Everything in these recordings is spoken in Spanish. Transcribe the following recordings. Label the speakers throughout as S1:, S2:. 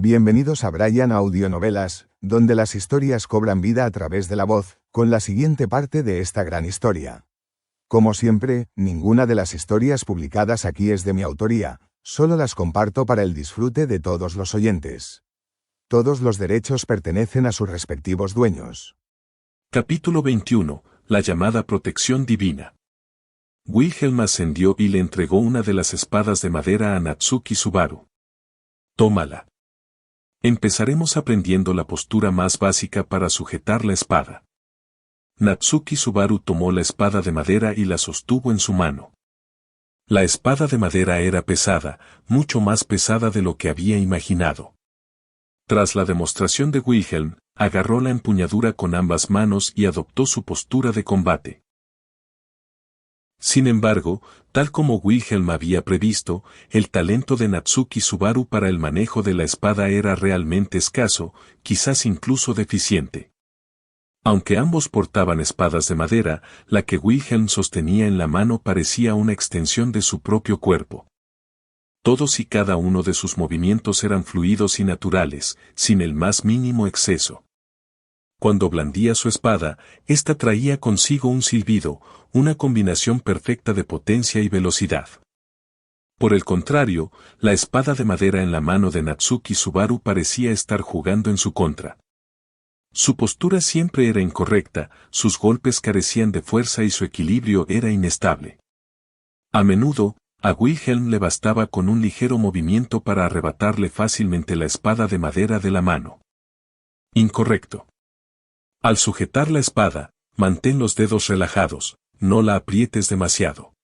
S1: Bienvenidos a Brian Audionovelas, donde las historias cobran vida a través de la voz, con la siguiente parte de esta gran historia. Como siempre, ninguna de las historias publicadas aquí es de mi autoría, solo las comparto para el disfrute de todos los oyentes. Todos los derechos pertenecen a sus respectivos dueños.
S2: Capítulo 21. La llamada protección divina. Wilhelm ascendió y le entregó una de las espadas de madera a Natsuki Subaru. Tómala. Empezaremos aprendiendo la postura más básica para sujetar la espada. Natsuki Subaru tomó la espada de madera y la sostuvo en su mano. La espada de madera era pesada, mucho más pesada de lo que había imaginado. Tras la demostración de Wilhelm, agarró la empuñadura con ambas manos y adoptó su postura de combate. Sin embargo, tal como Wilhelm había previsto, el talento de Natsuki Subaru para el manejo de la espada era realmente escaso, quizás incluso deficiente. Aunque ambos portaban espadas de madera, la que Wilhelm sostenía en la mano parecía una extensión de su propio cuerpo. Todos y cada uno de sus movimientos eran fluidos y naturales, sin el más mínimo exceso. Cuando blandía su espada, ésta traía consigo un silbido, una combinación perfecta de potencia y velocidad. Por el contrario, la espada de madera en la mano de Natsuki Subaru parecía estar jugando en su contra. Su postura siempre era incorrecta, sus golpes carecían de fuerza y su equilibrio era inestable. A menudo, a Wilhelm le bastaba con un ligero movimiento para arrebatarle fácilmente la espada de madera de la mano. Incorrecto. Al sujetar la espada, mantén los dedos relajados, no la aprietes demasiado.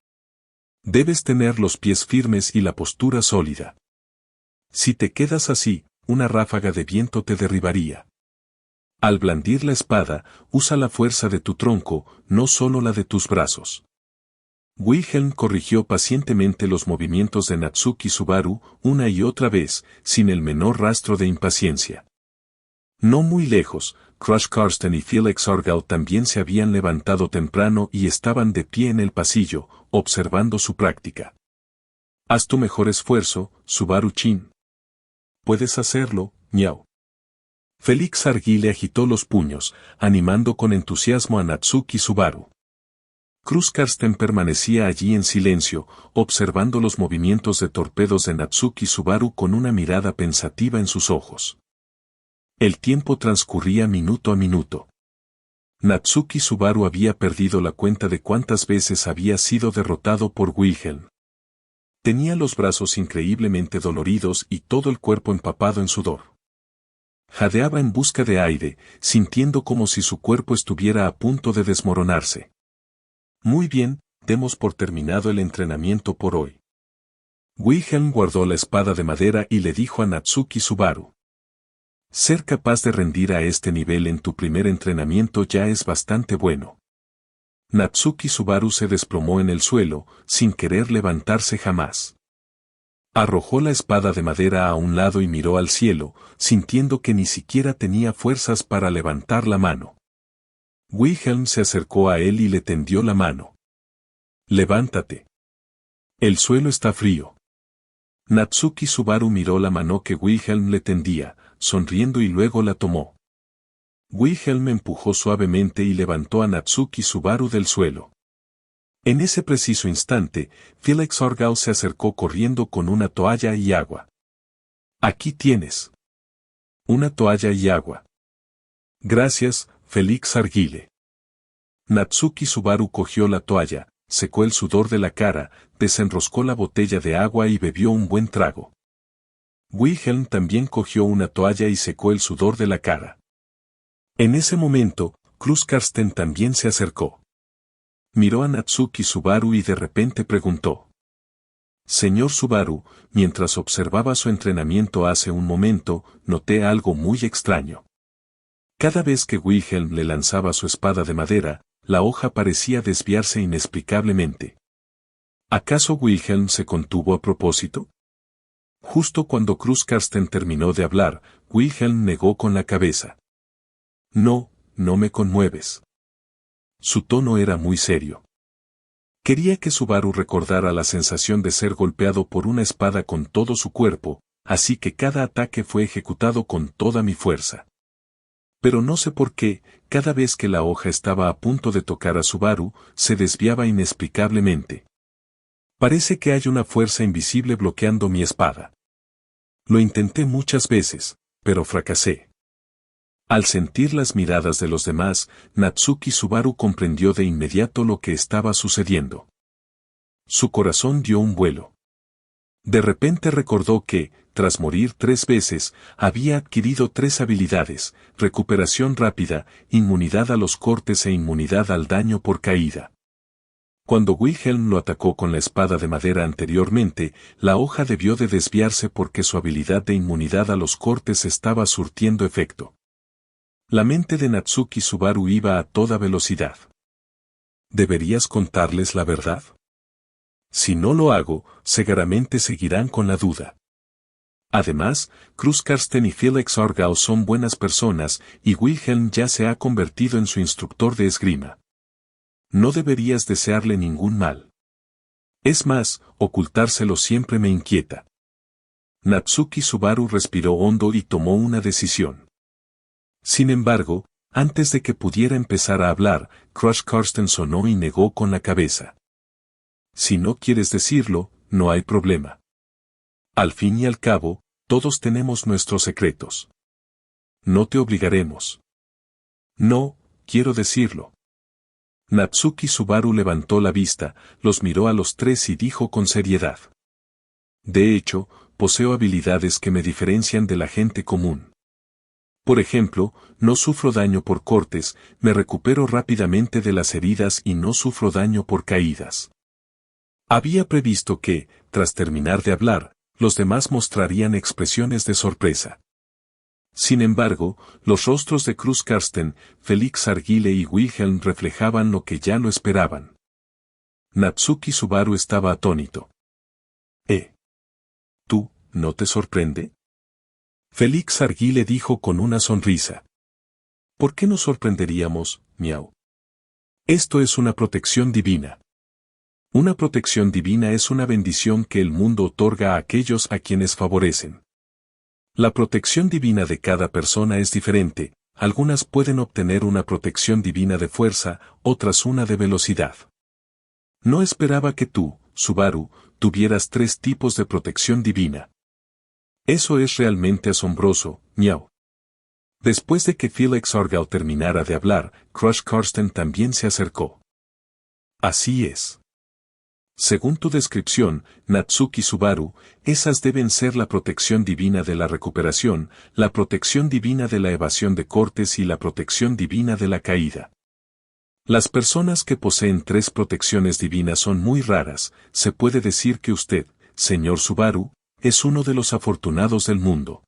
S2: Debes tener los pies firmes y la postura sólida. Si te quedas así, una ráfaga de viento te derribaría. Al blandir la espada, usa la fuerza de tu tronco, no solo la de tus brazos. Wilhelm corrigió pacientemente los movimientos de Natsuki Subaru una y otra vez, sin el menor rastro de impaciencia. No muy lejos, Crush Karsten y Felix Argyle también se habían levantado temprano y estaban de pie en el pasillo, observando su práctica. Haz tu mejor esfuerzo, Subaru-chin. Puedes hacerlo, miau. Felix Argyle agitó los puños, animando con entusiasmo a Natsuki Subaru. Cruz Karsten permanecía allí en silencio, observando los movimientos de torpedos de Natsuki Subaru con una mirada pensativa en sus ojos. El tiempo transcurría minuto a minuto. Natsuki Subaru había perdido la cuenta de cuántas veces había sido derrotado por Wilhelm. Tenía los brazos increíblemente doloridos y todo el cuerpo empapado en sudor. Jadeaba en busca de aire, sintiendo como si su cuerpo estuviera a punto de desmoronarse. Muy bien, demos por terminado el entrenamiento por hoy. Wilhelm guardó la espada de madera y le dijo a Natsuki Subaru. Ser capaz de rendir a este nivel en tu primer entrenamiento ya es bastante bueno. Natsuki Subaru se desplomó en el suelo, sin querer levantarse jamás. Arrojó la espada de madera a un lado y miró al cielo, sintiendo que ni siquiera tenía fuerzas para levantar la mano. Wilhelm se acercó a él y le tendió la mano. Levántate. El suelo está frío. Natsuki Subaru miró la mano que Wilhelm le tendía, sonriendo y luego la tomó. Wilhelm empujó suavemente y levantó a Natsuki Subaru del suelo. En ese preciso instante, Felix Argyle se acercó corriendo con una toalla y agua. Aquí tienes. Una toalla y agua. Gracias, Felix Argyle. Natsuki Subaru cogió la toalla, secó el sudor de la cara, desenroscó la botella de agua y bebió un buen trago. Wilhelm también cogió una toalla y secó el sudor de la cara. En ese momento, Cruz Karsten también se acercó. Miró a Natsuki Subaru y de repente preguntó. Señor Subaru, mientras observaba su entrenamiento hace un momento, noté algo muy extraño. Cada vez que Wilhelm le lanzaba su espada de madera, la hoja parecía desviarse inexplicablemente. ¿Acaso Wilhelm se contuvo a propósito? Justo cuando Cruz Karsten terminó de hablar, Wilhelm negó con la cabeza. No, no me conmueves. Su tono era muy serio. Quería que Subaru recordara la sensación de ser golpeado por una espada con todo su cuerpo, así que cada ataque fue ejecutado con toda mi fuerza. Pero no sé por qué, cada vez que la hoja estaba a punto de tocar a Subaru, se desviaba inexplicablemente. Parece que hay una fuerza invisible bloqueando mi espada. Lo intenté muchas veces, pero fracasé. Al sentir las miradas de los demás, Natsuki Subaru comprendió de inmediato lo que estaba sucediendo. Su corazón dio un vuelo. De repente recordó que, tras morir 3 veces, había adquirido 3 habilidades: recuperación rápida, inmunidad a los cortes e inmunidad al daño por caída. Cuando Wilhelm lo atacó con la espada de madera anteriormente, la hoja debió de desviarse porque su habilidad de inmunidad a los cortes estaba surtiendo efecto. La mente de Natsuki Subaru iba a toda velocidad. ¿Deberías contarles la verdad? Si no lo hago, seguramente seguirán con la duda. Además, Cruz Karsten y Felix Argyle son buenas personas y Wilhelm ya se ha convertido en su instructor de esgrima. No deberías desearle ningún mal. Es más, ocultárselo siempre me inquieta. Natsuki Subaru respiró hondo y tomó una decisión. Sin embargo, antes de que pudiera empezar a hablar, Cruz Karsten sonó y negó con la cabeza. Si no quieres decirlo, no hay problema. Al fin y al cabo, todos tenemos nuestros secretos. No te obligaremos. No, quiero decirlo. Natsuki Subaru levantó la vista, los miró a los 3 y dijo con seriedad. De hecho, poseo habilidades que me diferencian de la gente común. Por ejemplo, no sufro daño por cortes, me recupero rápidamente de las heridas y no sufro daño por caídas. Había previsto que, tras terminar de hablar, los demás mostrarían expresiones de sorpresa. Sin embargo, los rostros de Cruz Karsten, Felix Argyle y Wilhelm reflejaban lo que ya lo esperaban. Natsuki Subaru estaba atónito. ¿Tú, no te sorprende? Felix Argyle dijo con una sonrisa. ¿Por qué nos sorprenderíamos, miau? Esto es una protección divina. Una protección divina es una bendición que el mundo otorga a aquellos a quienes favorecen. La protección divina de cada persona es diferente, algunas pueden obtener una protección divina de fuerza, otras una de velocidad. No esperaba que tú, Subaru, tuvieras 3 tipos de protección divina. Eso es realmente asombroso, miau. Después de que Felix Argyle terminara de hablar, Cruz Karsten también se acercó. Así es. Según tu descripción, Natsuki Subaru, esas deben ser la protección divina de la recuperación, la protección divina de la evasión de cortes y la protección divina de la caída. Las personas que poseen 3 protecciones divinas son muy raras. Se puede decir que usted, señor Subaru, es uno de los afortunados del mundo.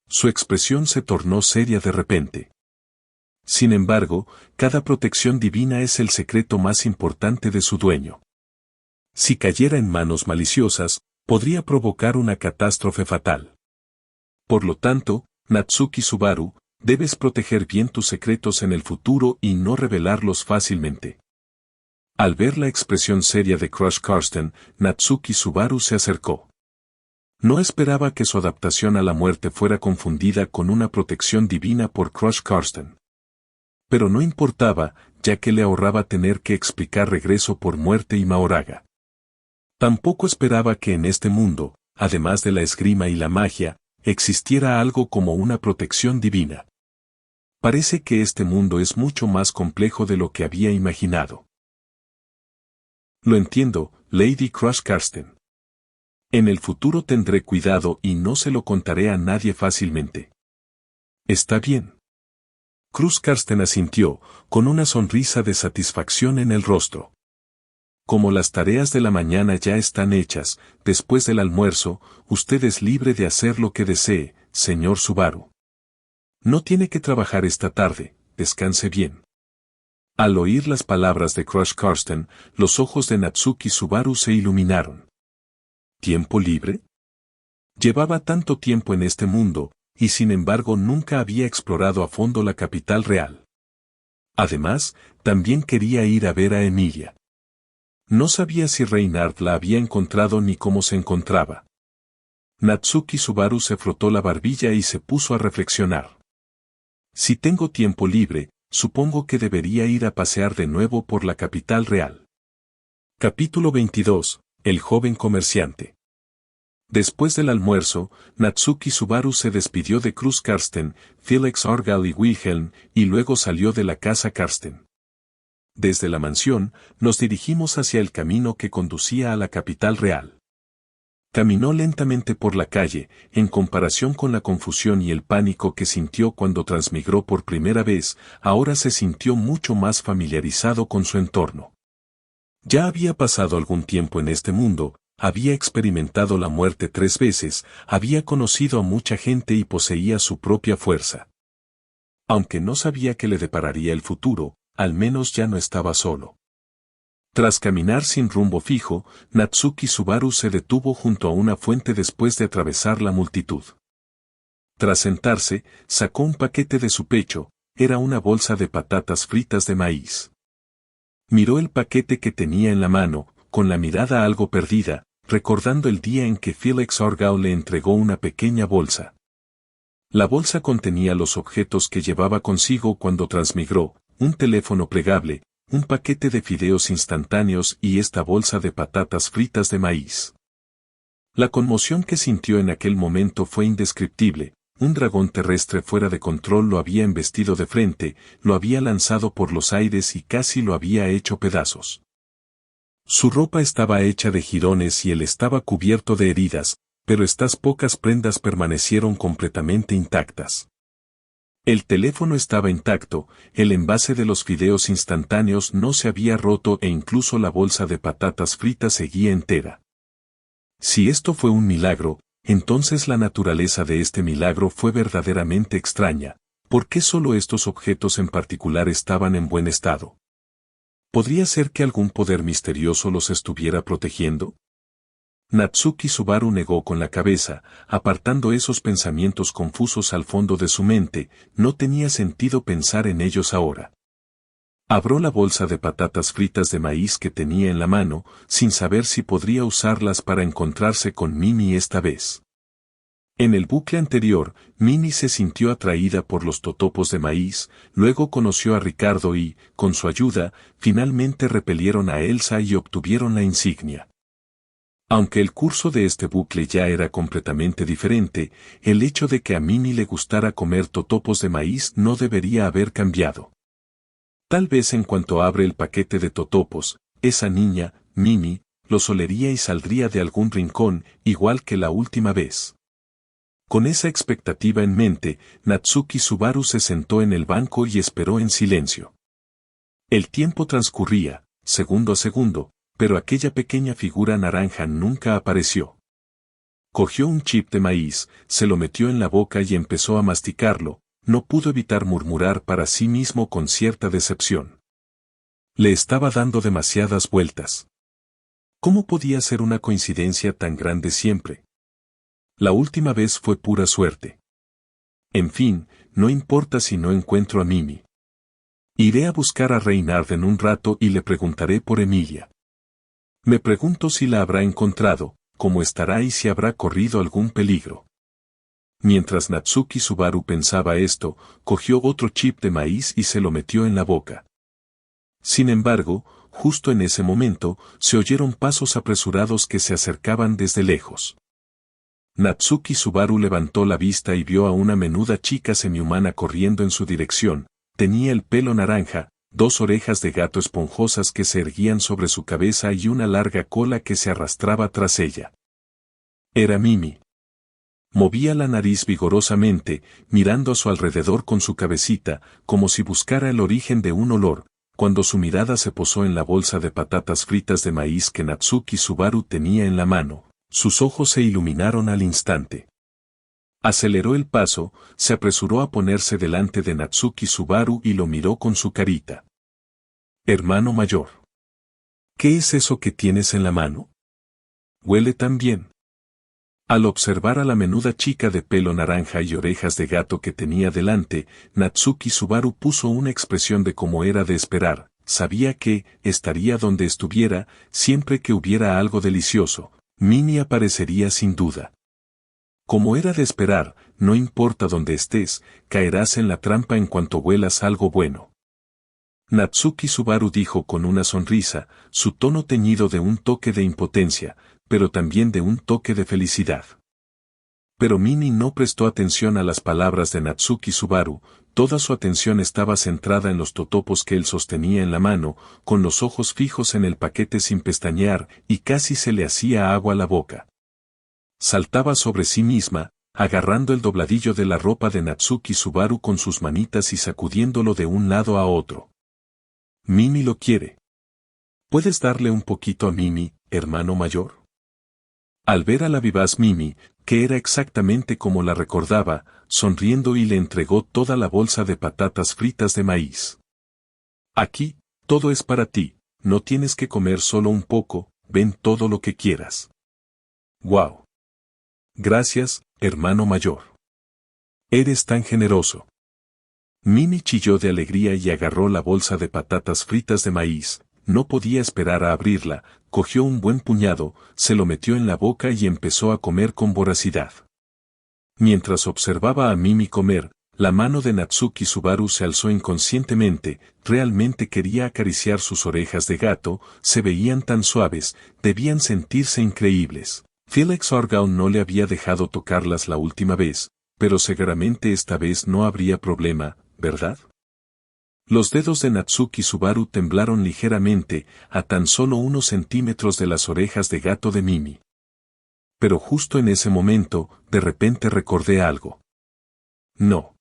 S2: Su expresión se tornó seria de repente. Sin embargo, cada protección divina es el secreto más importante de su dueño. Si cayera en manos maliciosas, podría provocar una catástrofe fatal. Por lo tanto, Natsuki Subaru, debes proteger bien tus secretos en el futuro y no revelarlos fácilmente. Al ver la expresión seria de Cruz Karsten, Natsuki Subaru se acercó. No esperaba que su adaptación a la muerte fuera confundida con una protección divina por Cruz Karsten. Pero no importaba, ya que le ahorraba tener que explicar regreso por muerte y Mahoraga. Tampoco esperaba que en este mundo, además de la esgrima y la magia, existiera algo como una protección divina. Parece que este mundo es mucho más complejo de lo que había imaginado. Lo entiendo, Lady Cruz Karsten. En el futuro tendré cuidado y no se lo contaré a nadie fácilmente. Está bien. Cruz Karsten asintió, con una sonrisa de satisfacción en el rostro. Como las tareas de la mañana ya están hechas, después del almuerzo, usted es libre de hacer lo que desee, señor Subaru. No tiene que trabajar esta tarde, descanse bien. Al oír las palabras de Cruz Karsten, los ojos de Natsuki Subaru se iluminaron. ¿Tiempo libre? Llevaba tanto tiempo en este mundo, y sin embargo nunca había explorado a fondo la capital real. Además, también quería ir a ver a Emilia. No sabía si Reinhard la había encontrado ni cómo se encontraba. Natsuki Subaru se frotó la barbilla y se puso a reflexionar. Si tengo tiempo libre, supongo que debería ir a pasear de nuevo por la capital real. Capítulo 22. El joven comerciante. Después del almuerzo, Natsuki Subaru se despidió de Cruz Carsten, Felix Argyle y Wilhelm, y luego salió de la casa Carsten. Desde la mansión, nos dirigimos hacia el camino que conducía a la capital real. Caminó lentamente por la calle, en comparación con la confusión y el pánico que sintió cuando transmigró por primera vez, ahora se sintió mucho más familiarizado con su entorno. Ya había pasado algún tiempo en este mundo, había experimentado la muerte 3 veces, había conocido a mucha gente y poseía su propia fuerza. Aunque no sabía qué le depararía el futuro, al menos ya no estaba solo. Tras caminar sin rumbo fijo, Natsuki Subaru se detuvo junto a una fuente después de atravesar la multitud. Tras sentarse, sacó un paquete de su pecho, era una bolsa de patatas fritas de maíz. Miró el paquete que tenía en la mano, con la mirada algo perdida, recordando el día en que Felix Argyle le entregó una pequeña bolsa. La bolsa contenía los objetos que llevaba consigo cuando transmigró, un teléfono plegable, un paquete de fideos instantáneos y esta bolsa de patatas fritas de maíz. La conmoción que sintió en aquel momento fue indescriptible, un dragón terrestre fuera de control lo había embestido de frente, lo había lanzado por los aires y casi lo había hecho pedazos. Su ropa estaba hecha de jirones y él estaba cubierto de heridas, pero estas pocas prendas permanecieron completamente intactas. El teléfono estaba intacto, el envase de los fideos instantáneos no se había roto e incluso la bolsa de patatas fritas seguía entera. Si esto fue un milagro, entonces la naturaleza de este milagro fue verdaderamente extraña. ¿Por qué solo estos objetos en particular estaban en buen estado? ¿Podría ser que algún poder misterioso los estuviera protegiendo? Natsuki Subaru negó con la cabeza, apartando esos pensamientos confusos al fondo de su mente, no tenía sentido pensar en ellos ahora. Abrió la bolsa de patatas fritas de maíz que tenía en la mano, sin saber si podría usarlas para encontrarse con Mimi esta vez. En el bucle anterior, Mimi se sintió atraída por los totopos de maíz, luego conoció a Ricardo y, con su ayuda, finalmente repelieron a Elsa y obtuvieron la insignia. Aunque el curso de este bucle ya era completamente diferente, el hecho de que a Mimi le gustara comer totopos de maíz no debería haber cambiado. Tal vez en cuanto abre el paquete de totopos, esa niña, Mimi, los olería y saldría de algún rincón, igual que la última vez. Con esa expectativa en mente, Natsuki Subaru se sentó en el banco y esperó en silencio. El tiempo transcurría, segundo a segundo, pero aquella pequeña figura naranja nunca apareció. Cogió un chip de maíz, se lo metió en la boca y empezó a masticarlo, no pudo evitar murmurar para sí mismo con cierta decepción. Le estaba dando demasiadas vueltas. ¿Cómo podía ser una coincidencia tan grande siempre? La última vez fue pura suerte. En fin, no importa si no encuentro a Mimi. Iré a buscar a Reinhard en un rato y le preguntaré por Emilia. Me pregunto si la habrá encontrado, cómo estará y si habrá corrido algún peligro. Mientras Natsuki Subaru pensaba esto, cogió otro chip de maíz y se lo metió en la boca. Sin embargo, justo en ese momento, se oyeron pasos apresurados que se acercaban desde lejos. Natsuki Subaru levantó la vista y vio a una menuda chica semihumana corriendo en su dirección, tenía el pelo naranja, 2 orejas de gato esponjosas que se erguían sobre su cabeza y una larga cola que se arrastraba tras ella. Era Mimi. Movía la nariz vigorosamente, mirando a su alrededor con su cabecita, como si buscara el origen de un olor, cuando su mirada se posó en la bolsa de patatas fritas de maíz que Natsuki Subaru tenía en la mano, sus ojos se iluminaron al instante. Aceleró el paso, se apresuró a ponerse delante de Natsuki Subaru y lo miró con su carita. Hermano mayor. ¿Qué es eso que tienes en la mano? Huele tan bien. Al observar a la menuda chica de pelo naranja y orejas de gato que tenía delante, Natsuki Subaru puso una expresión de como era de esperar, sabía que, estaría donde estuviera, siempre que hubiera algo delicioso, Mimi aparecería sin duda. Como era de esperar, no importa dónde estés, caerás en la trampa en cuanto huelas algo bueno. Natsuki Subaru dijo con una sonrisa, su tono teñido de un toque de impotencia, pero también de un toque de felicidad. Pero Mimi no prestó atención a las palabras de Natsuki Subaru, toda su atención estaba centrada en los totopos que él sostenía en la mano, con los ojos fijos en el paquete sin pestañear, y casi se le hacía agua a la boca. Saltaba sobre sí misma, agarrando el dobladillo de la ropa de Natsuki Subaru con sus manitas y sacudiéndolo de un lado a otro. Mimi lo quiere. ¿Puedes darle un poquito a Mimi, hermano mayor? Al ver a la vivaz Mimi, que era exactamente como la recordaba, sonriendo y le entregó toda la bolsa de patatas fritas de maíz. Aquí, todo es para ti, no tienes que comer solo un poco, ven todo lo que quieras. ¡Guau! Gracias, hermano mayor. Eres tan generoso. Mimi chilló de alegría y agarró la bolsa de patatas fritas de maíz, no podía esperar a abrirla, cogió un buen puñado, se lo metió en la boca y empezó a comer con voracidad. Mientras observaba a Mimi comer, la mano de Natsuki Subaru se alzó inconscientemente, realmente quería acariciar sus orejas de gato, se veían tan suaves, debían sentirse increíbles. Felix Argyle no le había dejado tocarlas la última vez, pero seguramente esta vez no habría problema, ¿verdad? Los dedos de Natsuki Subaru temblaron ligeramente, a tan solo unos centímetros de las orejas de gato de Mimi. Pero justo en ese momento, de repente recordé algo. No.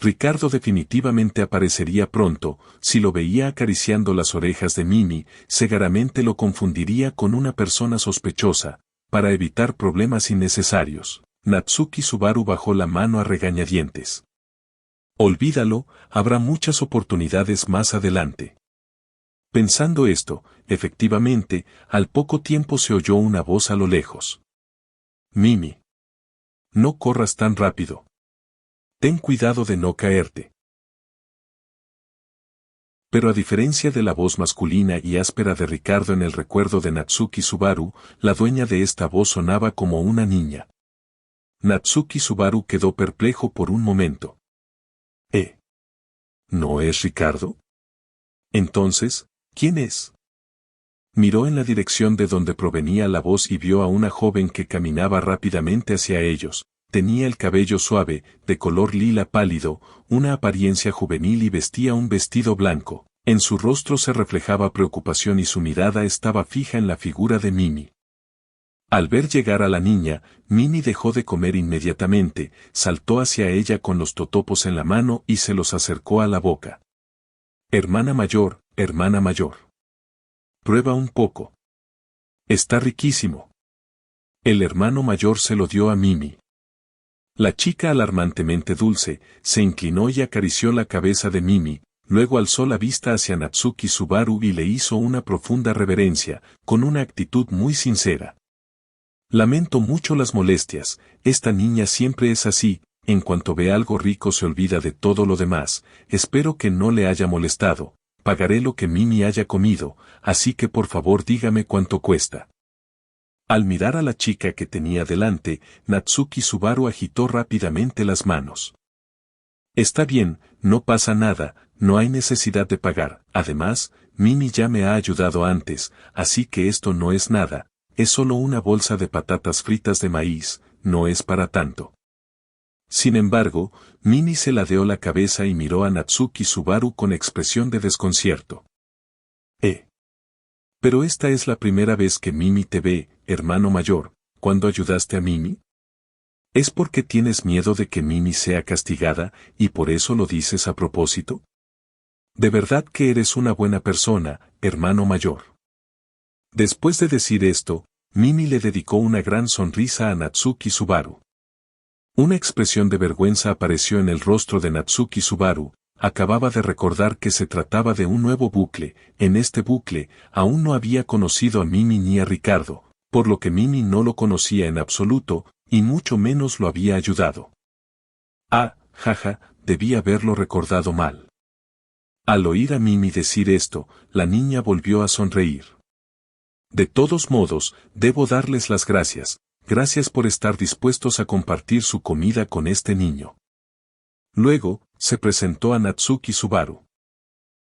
S2: Ricardo definitivamente aparecería pronto, si lo veía acariciando las orejas de Mimi, seguramente lo confundiría con una persona sospechosa, para evitar problemas innecesarios. Natsuki Subaru bajó la mano a regañadientes. Olvídalo, habrá muchas oportunidades más adelante. Pensando esto, efectivamente, al poco tiempo se oyó una voz a lo lejos. Mimi. No corras tan rápido. Ten cuidado de no caerte. Pero a diferencia de la voz masculina y áspera de Ricardo en el recuerdo de Natsuki Subaru, la dueña de esta voz sonaba como una niña. Natsuki Subaru quedó perplejo por un momento. ¿No es Ricardo? Entonces, ¿quién es? Miró en la dirección de donde provenía la voz y vio a una joven que caminaba rápidamente hacia ellos. Tenía el cabello suave, de color lila pálido, una apariencia juvenil y vestía un vestido blanco. En su rostro se reflejaba preocupación y su mirada estaba fija en la figura de Mimi. Al ver llegar a la niña, Mimi dejó de comer inmediatamente, saltó hacia ella con los totopos en la mano y se los acercó a la boca. Hermana mayor, hermana mayor. Prueba un poco. Está riquísimo. El hermano mayor se lo dio a Mimi. La chica alarmantemente dulce, se inclinó y acarició la cabeza de Mimi, luego alzó la vista hacia Natsuki Subaru y le hizo una profunda reverencia, con una actitud muy sincera. Lamento mucho las molestias, esta niña siempre es así, en cuanto ve algo rico se olvida de todo lo demás, espero que no le haya molestado, pagaré lo que Mimi haya comido, así que por favor dígame cuánto cuesta. Al mirar a la chica que tenía delante, Natsuki Subaru agitó rápidamente las manos. Está bien, no pasa nada, no hay necesidad de pagar, además, Mimi ya me ha ayudado antes, así que esto no es nada. Es solo una bolsa de patatas fritas de maíz, no es para tanto. Sin embargo, Mimi se ladeó la cabeza y miró a Natsuki Subaru con expresión de desconcierto. Pero esta es la primera vez que Mimi te ve, hermano mayor, ¿cuándo ayudaste a Mimi? ¿Es porque tienes miedo de que Mimi sea castigada, y por eso lo dices a propósito? De verdad que eres una buena persona, hermano mayor. Después de decir esto, Mimi le dedicó una gran sonrisa a Natsuki Subaru. Una expresión de vergüenza apareció en el rostro de Natsuki Subaru, acababa de recordar que se trataba de un nuevo bucle, en este bucle, aún no había conocido a Mimi ni a Ricardo, por lo que Mimi no lo conocía en absoluto, y mucho menos lo había ayudado. Jaja, debí haberlo recordado mal. Al oír a Mimi decir esto, la niña volvió a sonreír. De todos modos, debo darles las gracias, gracias por estar dispuestos a compartir su comida con este niño. Luego, se presentó a Natsuki Subaru.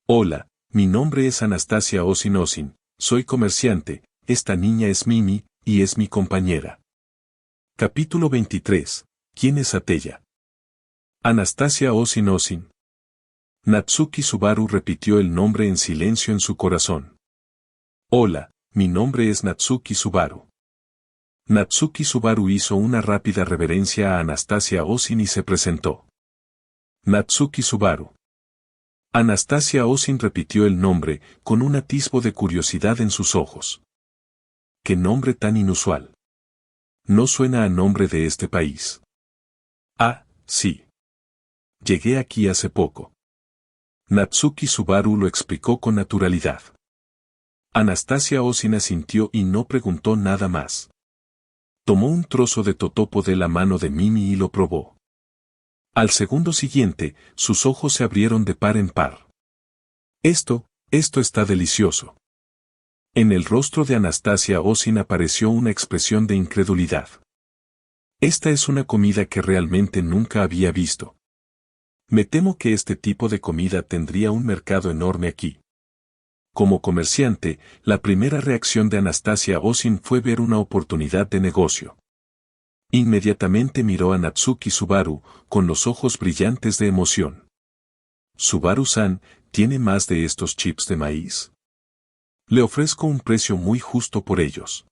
S2: Hola, mi nombre es Anastasia Osin, soy comerciante, esta niña es Mimi, y es mi compañera. Capítulo 23. ¿Quién es Atella? Anastasia Osin. Natsuki Subaru repitió el nombre en silencio en su corazón. Hola, mi nombre es Natsuki Subaru. Natsuki Subaru hizo una rápida reverencia a Anastasia Osin y se presentó. Natsuki Subaru. Anastasia Osin repitió el nombre, con un atisbo de curiosidad en sus ojos. ¡Qué nombre tan inusual! No suena a nombre de este país. Ah, sí. Llegué aquí hace poco. Natsuki Subaru lo explicó con naturalidad. Anastasia Osin asintió y no preguntó nada más. Tomó un trozo de totopo de la mano de Mimi y lo probó. Al segundo siguiente, sus ojos se abrieron de par en par. Esto está delicioso. En el rostro de Anastasia Osin apareció una expresión de incredulidad. Esta es una comida que realmente nunca había visto. Me temo que este tipo de comida tendría un mercado enorme aquí. Como comerciante, la primera reacción de Anastasia Osin fue ver una oportunidad de negocio. Inmediatamente miró a Natsuki Subaru, con los ojos brillantes de emoción. Subaru-san, ¿tiene más de estos chips de maíz? Le ofrezco un precio muy justo por ellos.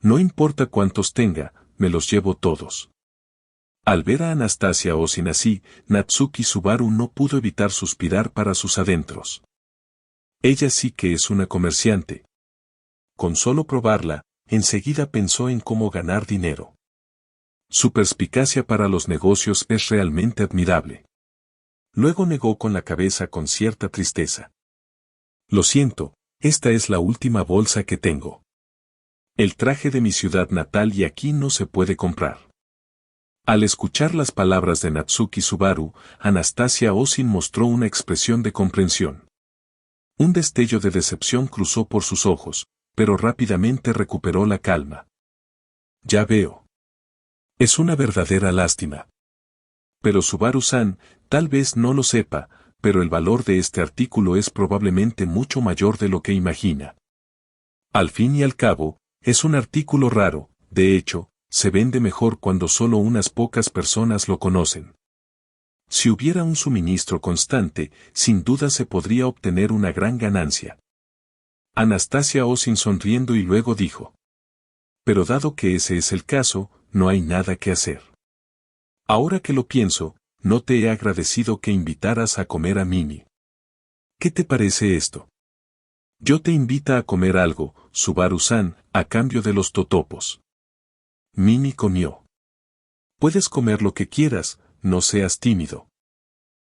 S2: No importa cuántos tenga, me los llevo todos. Al ver a Anastasia Osin así, Natsuki Subaru no pudo evitar suspirar para sus adentros. Ella sí que es una comerciante. Con solo probarla, enseguida pensó en cómo ganar dinero. Su perspicacia para los negocios es realmente admirable. Luego negó con la cabeza con cierta tristeza. Lo siento, esta es la última bolsa que tengo. El traje de mi ciudad natal y aquí no se puede comprar. Al escuchar las palabras de Natsuki Subaru, Anastasia Osin mostró una expresión de comprensión. Un destello de decepción cruzó por sus ojos, pero rápidamente recuperó la calma. Ya veo. Es una verdadera lástima. Pero Subaru-san, tal vez no lo sepa, pero el valor de este artículo es probablemente mucho mayor de lo que imagina. Al fin y al cabo, es un artículo raro, de hecho, se vende mejor cuando solo unas pocas personas lo conocen. Si hubiera un suministro constante, sin duda se podría obtener una gran ganancia. Anastasia Osin sonriendo y luego dijo. Pero dado que ese es el caso, no hay nada que hacer. Ahora que lo pienso, no te he agradecido que invitaras a comer a Mimi. ¿Qué te parece esto? Yo te invita a comer algo, Subaru-san, a cambio de los totopos. Mimi comió. Puedes comer lo que quieras, no seas tímido.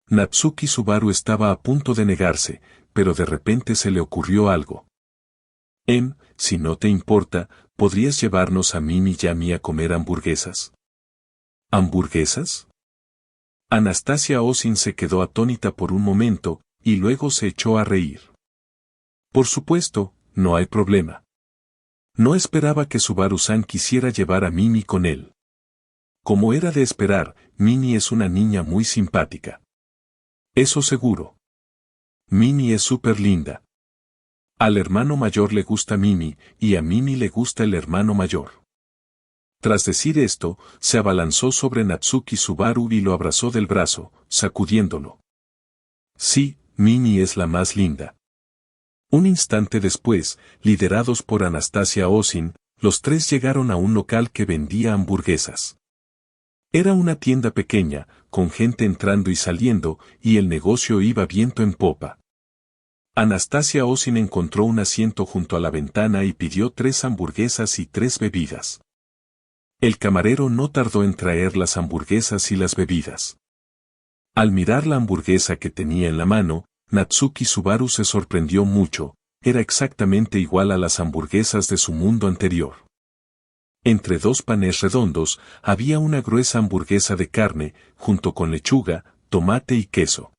S2: Natsuki Subaru estaba a punto de negarse, pero de repente se le ocurrió algo. Si no te importa, ¿podrías llevarnos a Mimi y a mí a comer hamburguesas? ¿Hamburguesas? Anastasia Osin se quedó atónita por un momento, y luego se echó a reír. Por supuesto, no hay problema. No esperaba que Subaru-san quisiera llevar a Mimi con él. Como era de esperar, Mimi es una niña muy simpática. Eso seguro. Mimi es súper linda. Al hermano mayor le gusta Mimi, y a Mimi le gusta el hermano mayor. Tras decir esto, se abalanzó sobre Natsuki Subaru y lo abrazó del brazo, sacudiéndolo. Sí, Mimi es la más linda. Un instante después, liderados por Anastasia Osin, los tres llegaron a un local que vendía hamburguesas. Era una tienda pequeña, con gente entrando y saliendo, y el negocio iba viento en popa. Anastasia Osin encontró un asiento junto a la ventana y pidió 3 hamburguesas y 3 bebidas. El camarero no tardó en traer las hamburguesas y las bebidas. Al mirar la hamburguesa que tenía en la mano, Natsuki Subaru se sorprendió mucho, era exactamente igual a las hamburguesas de su mundo anterior. Entre 2 panes redondos, había una gruesa hamburguesa de carne, junto con lechuga, tomate y queso.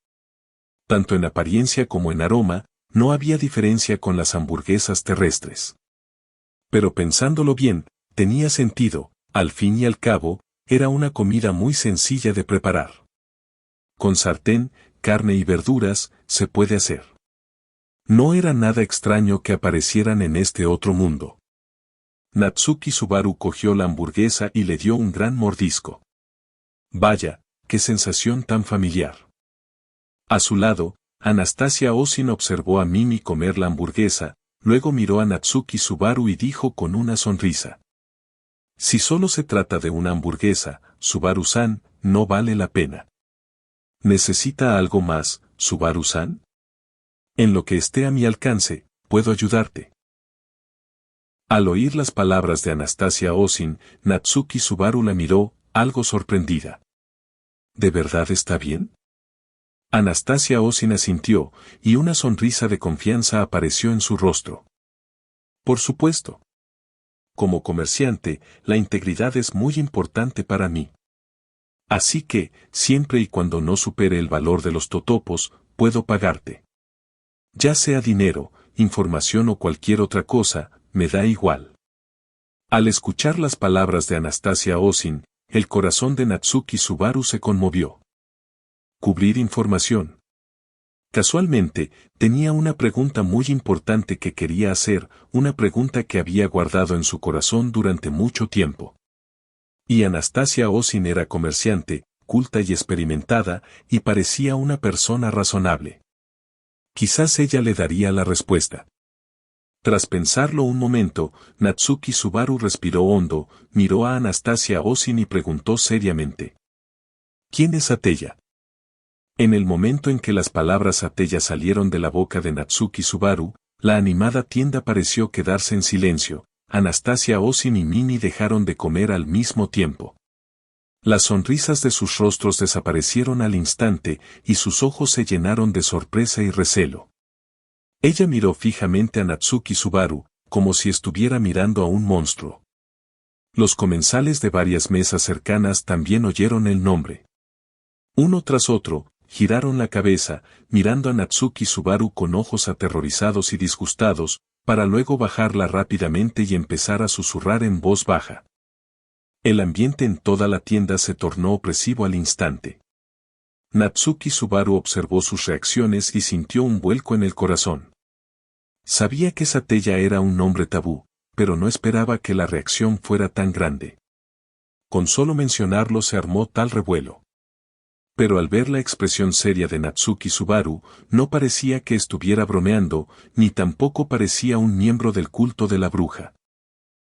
S2: Tanto en apariencia como en aroma, no había diferencia con las hamburguesas terrestres. Pero pensándolo bien, tenía sentido, al fin y al cabo, era una comida muy sencilla de preparar. Con sartén, carne y verduras, se puede hacer. No era nada extraño que aparecieran en este otro mundo. Natsuki Subaru cogió la hamburguesa y le dio un gran mordisco. Vaya, qué sensación tan familiar. A su lado, Anastasia Osin observó a Mimi comer la hamburguesa, luego miró a Natsuki Subaru y dijo con una sonrisa. Si solo se trata de una hamburguesa, Subaru-san, no vale la pena. ¿Necesita algo más, Subaru-san? En lo que esté a mi alcance, puedo ayudarte. Al oír las palabras de Anastasia Osin, Natsuki Subaru la miró, algo sorprendida. ¿De verdad está bien? Anastasia Osin asintió, y una sonrisa de confianza apareció en su rostro. Por supuesto. Como comerciante, la integridad es muy importante para mí. Así que, siempre y cuando no supere el valor de los totopos, puedo pagarte. Ya sea dinero, información o cualquier otra cosa, me da igual. Al escuchar las palabras de Anastasia Osin, el corazón de Natsuki Subaru se conmovió. Cubrir información. Casualmente, tenía una pregunta muy importante que quería hacer, una pregunta que había guardado en su corazón durante mucho tiempo. Y Anastasia Osin era comerciante, culta y experimentada, y parecía una persona razonable. Quizás ella le daría la respuesta. Tras pensarlo un momento, Natsuki Subaru respiró hondo, miró a Anastasia Osin y preguntó seriamente. ¿Quién es Atella? En el momento en que las palabras Atella salieron de la boca de Natsuki Subaru, la animada tienda pareció quedarse en silencio. Anastasia Osin y Mimi dejaron de comer al mismo tiempo. Las sonrisas de sus rostros desaparecieron al instante y sus ojos se llenaron de sorpresa y recelo. Ella miró fijamente a Natsuki Subaru, como si estuviera mirando a un monstruo. Los comensales de varias mesas cercanas también oyeron el nombre. Uno tras otro, giraron la cabeza, mirando a Natsuki Subaru con ojos aterrorizados y disgustados, para luego bajarla rápidamente y empezar a susurrar en voz baja. El ambiente en toda la tienda se tornó opresivo al instante. Natsuki Subaru observó sus reacciones y sintió un vuelco en el corazón. Sabía que Satella era un nombre tabú, pero no esperaba que la reacción fuera tan grande. Con solo mencionarlo se armó tal revuelo. Pero al ver la expresión seria de Natsuki Subaru, no parecía que estuviera bromeando, ni tampoco parecía un miembro del culto de la bruja.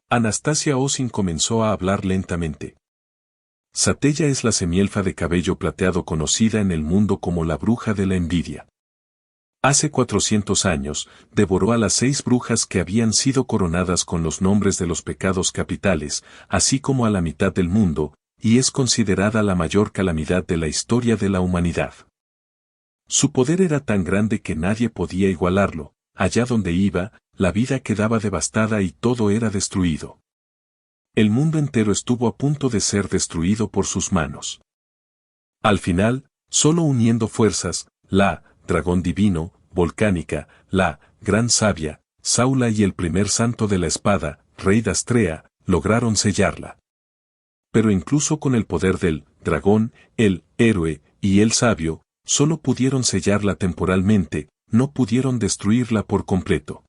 S2: Anastasia Osin comenzó a hablar lentamente. Satella es la semielfa de cabello plateado conocida en el mundo como la bruja de la envidia. Hace 400 años, devoró a las 6 brujas que habían sido coronadas con los nombres de los pecados capitales, así como a la mitad del mundo, y es considerada la mayor calamidad de la historia de la humanidad. Su poder era tan grande que nadie podía igualarlo, allá donde iba, la vida quedaba devastada y todo era destruido. El mundo entero estuvo a punto de ser destruido por sus manos. Al final, solo uniendo fuerzas, la dragón divino, volcánica, la gran sabia, Saula y el primer santo de la espada, rey Dastrea, lograron sellarla. Pero incluso con el poder del dragón, el héroe y el sabio, solo pudieron sellarla temporalmente, no pudieron destruirla por completo.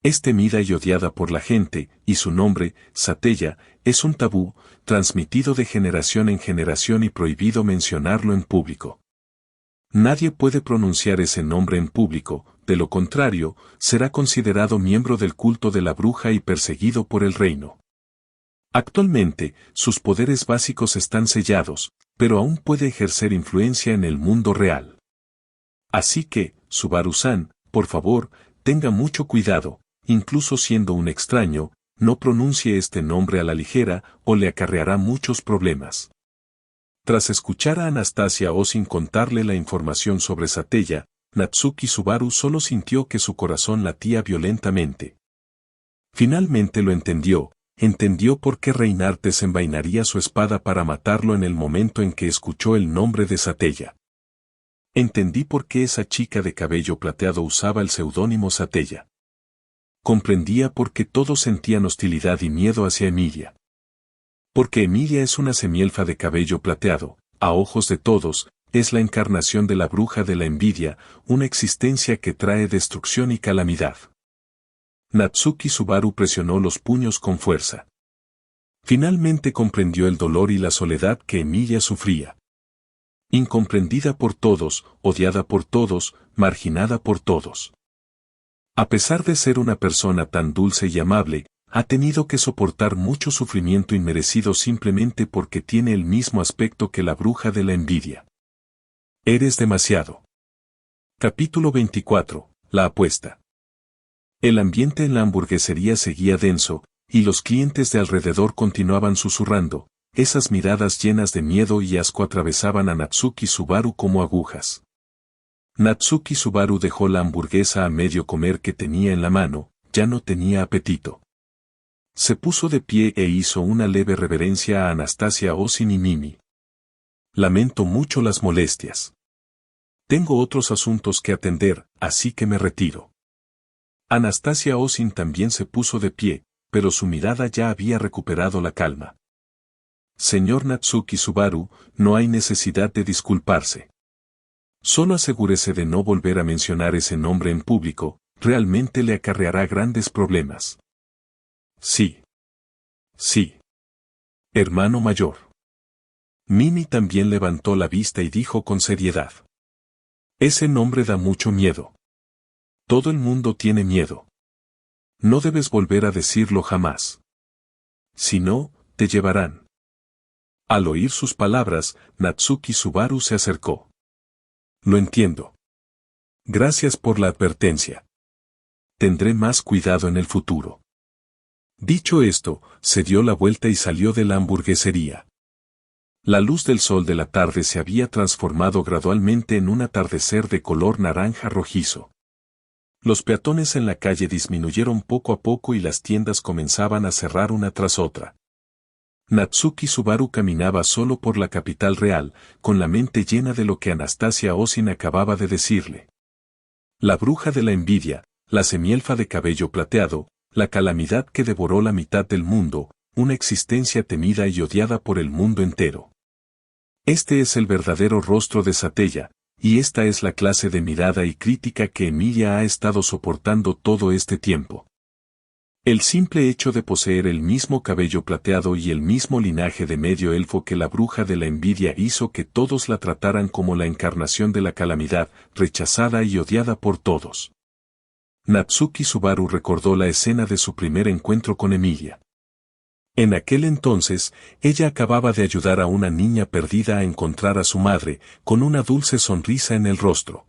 S2: Es temida y odiada por la gente, y su nombre, Satella, es un tabú, transmitido de generación en generación y prohibido mencionarlo en público. Nadie puede pronunciar ese nombre en público, de lo contrario, será considerado miembro del culto de la bruja y perseguido por el reino. Actualmente, sus poderes básicos están sellados, pero aún puede ejercer influencia en el mundo real. Así que, Subaru-san, por favor, tenga mucho cuidado, incluso siendo un extraño, no pronuncie este nombre a la ligera o le acarreará muchos problemas. Tras escuchar a Anastasia Osin contarle la información sobre Satella, Natsuki Subaru solo sintió que su corazón latía violentamente. Finalmente lo entendió por qué Reinhardt desenvainaría su espada para matarlo en el momento en que escuchó el nombre de Satella. Entendí por qué esa chica de cabello plateado usaba el seudónimo Satella. comprendía por qué todos sentían hostilidad y miedo hacia Emilia. Porque Emilia es una semielfa de cabello plateado, a ojos de todos, es la encarnación de la bruja de la envidia, una existencia que trae destrucción y calamidad. Natsuki Subaru presionó los puños con fuerza. Finalmente comprendió el dolor y la soledad que Emilia sufría. Incomprendida por todos, odiada por todos, marginada por todos. A pesar de ser una persona tan dulce y amable, ha tenido que soportar mucho sufrimiento inmerecido simplemente porque tiene el mismo aspecto que la bruja de la envidia. Eres demasiado. Capítulo 24. La apuesta. El ambiente en la hamburguesería seguía denso, y los clientes de alrededor continuaban susurrando, esas miradas llenas de miedo y asco atravesaban a Natsuki Subaru como agujas. Natsuki Subaru dejó la hamburguesa a medio comer que tenía en la mano, ya no tenía apetito. Se puso de pie e hizo una leve reverencia a Anastasia Osin y Mimi. Lamento mucho las molestias. Tengo otros asuntos que atender, así que me retiro. Anastasia Osin también se puso de pie, pero su mirada ya había recuperado la calma. Señor Natsuki Subaru, no hay necesidad de disculparse. Solo asegúrese de no volver a mencionar ese nombre en público, realmente le acarreará grandes problemas. Sí. Sí. Hermano mayor. Mimi también levantó la vista y dijo con seriedad. Ese nombre da mucho miedo. Todo el mundo tiene miedo. No debes volver a decirlo jamás. Si no, te llevarán. Al oír sus palabras, Natsuki Subaru se acercó. Lo entiendo. Gracias por la advertencia. Tendré más cuidado en el futuro. Dicho esto, se dio la vuelta y salió de la hamburguesería. La luz del sol de la tarde se había transformado gradualmente en un atardecer de color naranja rojizo. Los peatones en la calle disminuyeron poco a poco y las tiendas comenzaban a cerrar una tras otra. Natsuki Subaru caminaba solo por la capital real, con la mente llena de lo que Anastasia Osin acababa de decirle. La bruja de la envidia, la semielfa de cabello plateado, la calamidad que devoró la mitad del mundo, una existencia temida y odiada por el mundo entero. Este es el verdadero rostro de Satella, y esta es la clase de mirada y crítica que Emilia ha estado soportando todo este tiempo. El simple hecho de poseer el mismo cabello plateado y el mismo linaje de medio elfo que la bruja de la envidia hizo que todos la trataran como la encarnación de la calamidad, rechazada y odiada por todos. Natsuki Subaru recordó la escena de su primer encuentro con Emilia. En aquel entonces, ella acababa de ayudar a una niña perdida a encontrar a su madre, con una dulce sonrisa en el rostro.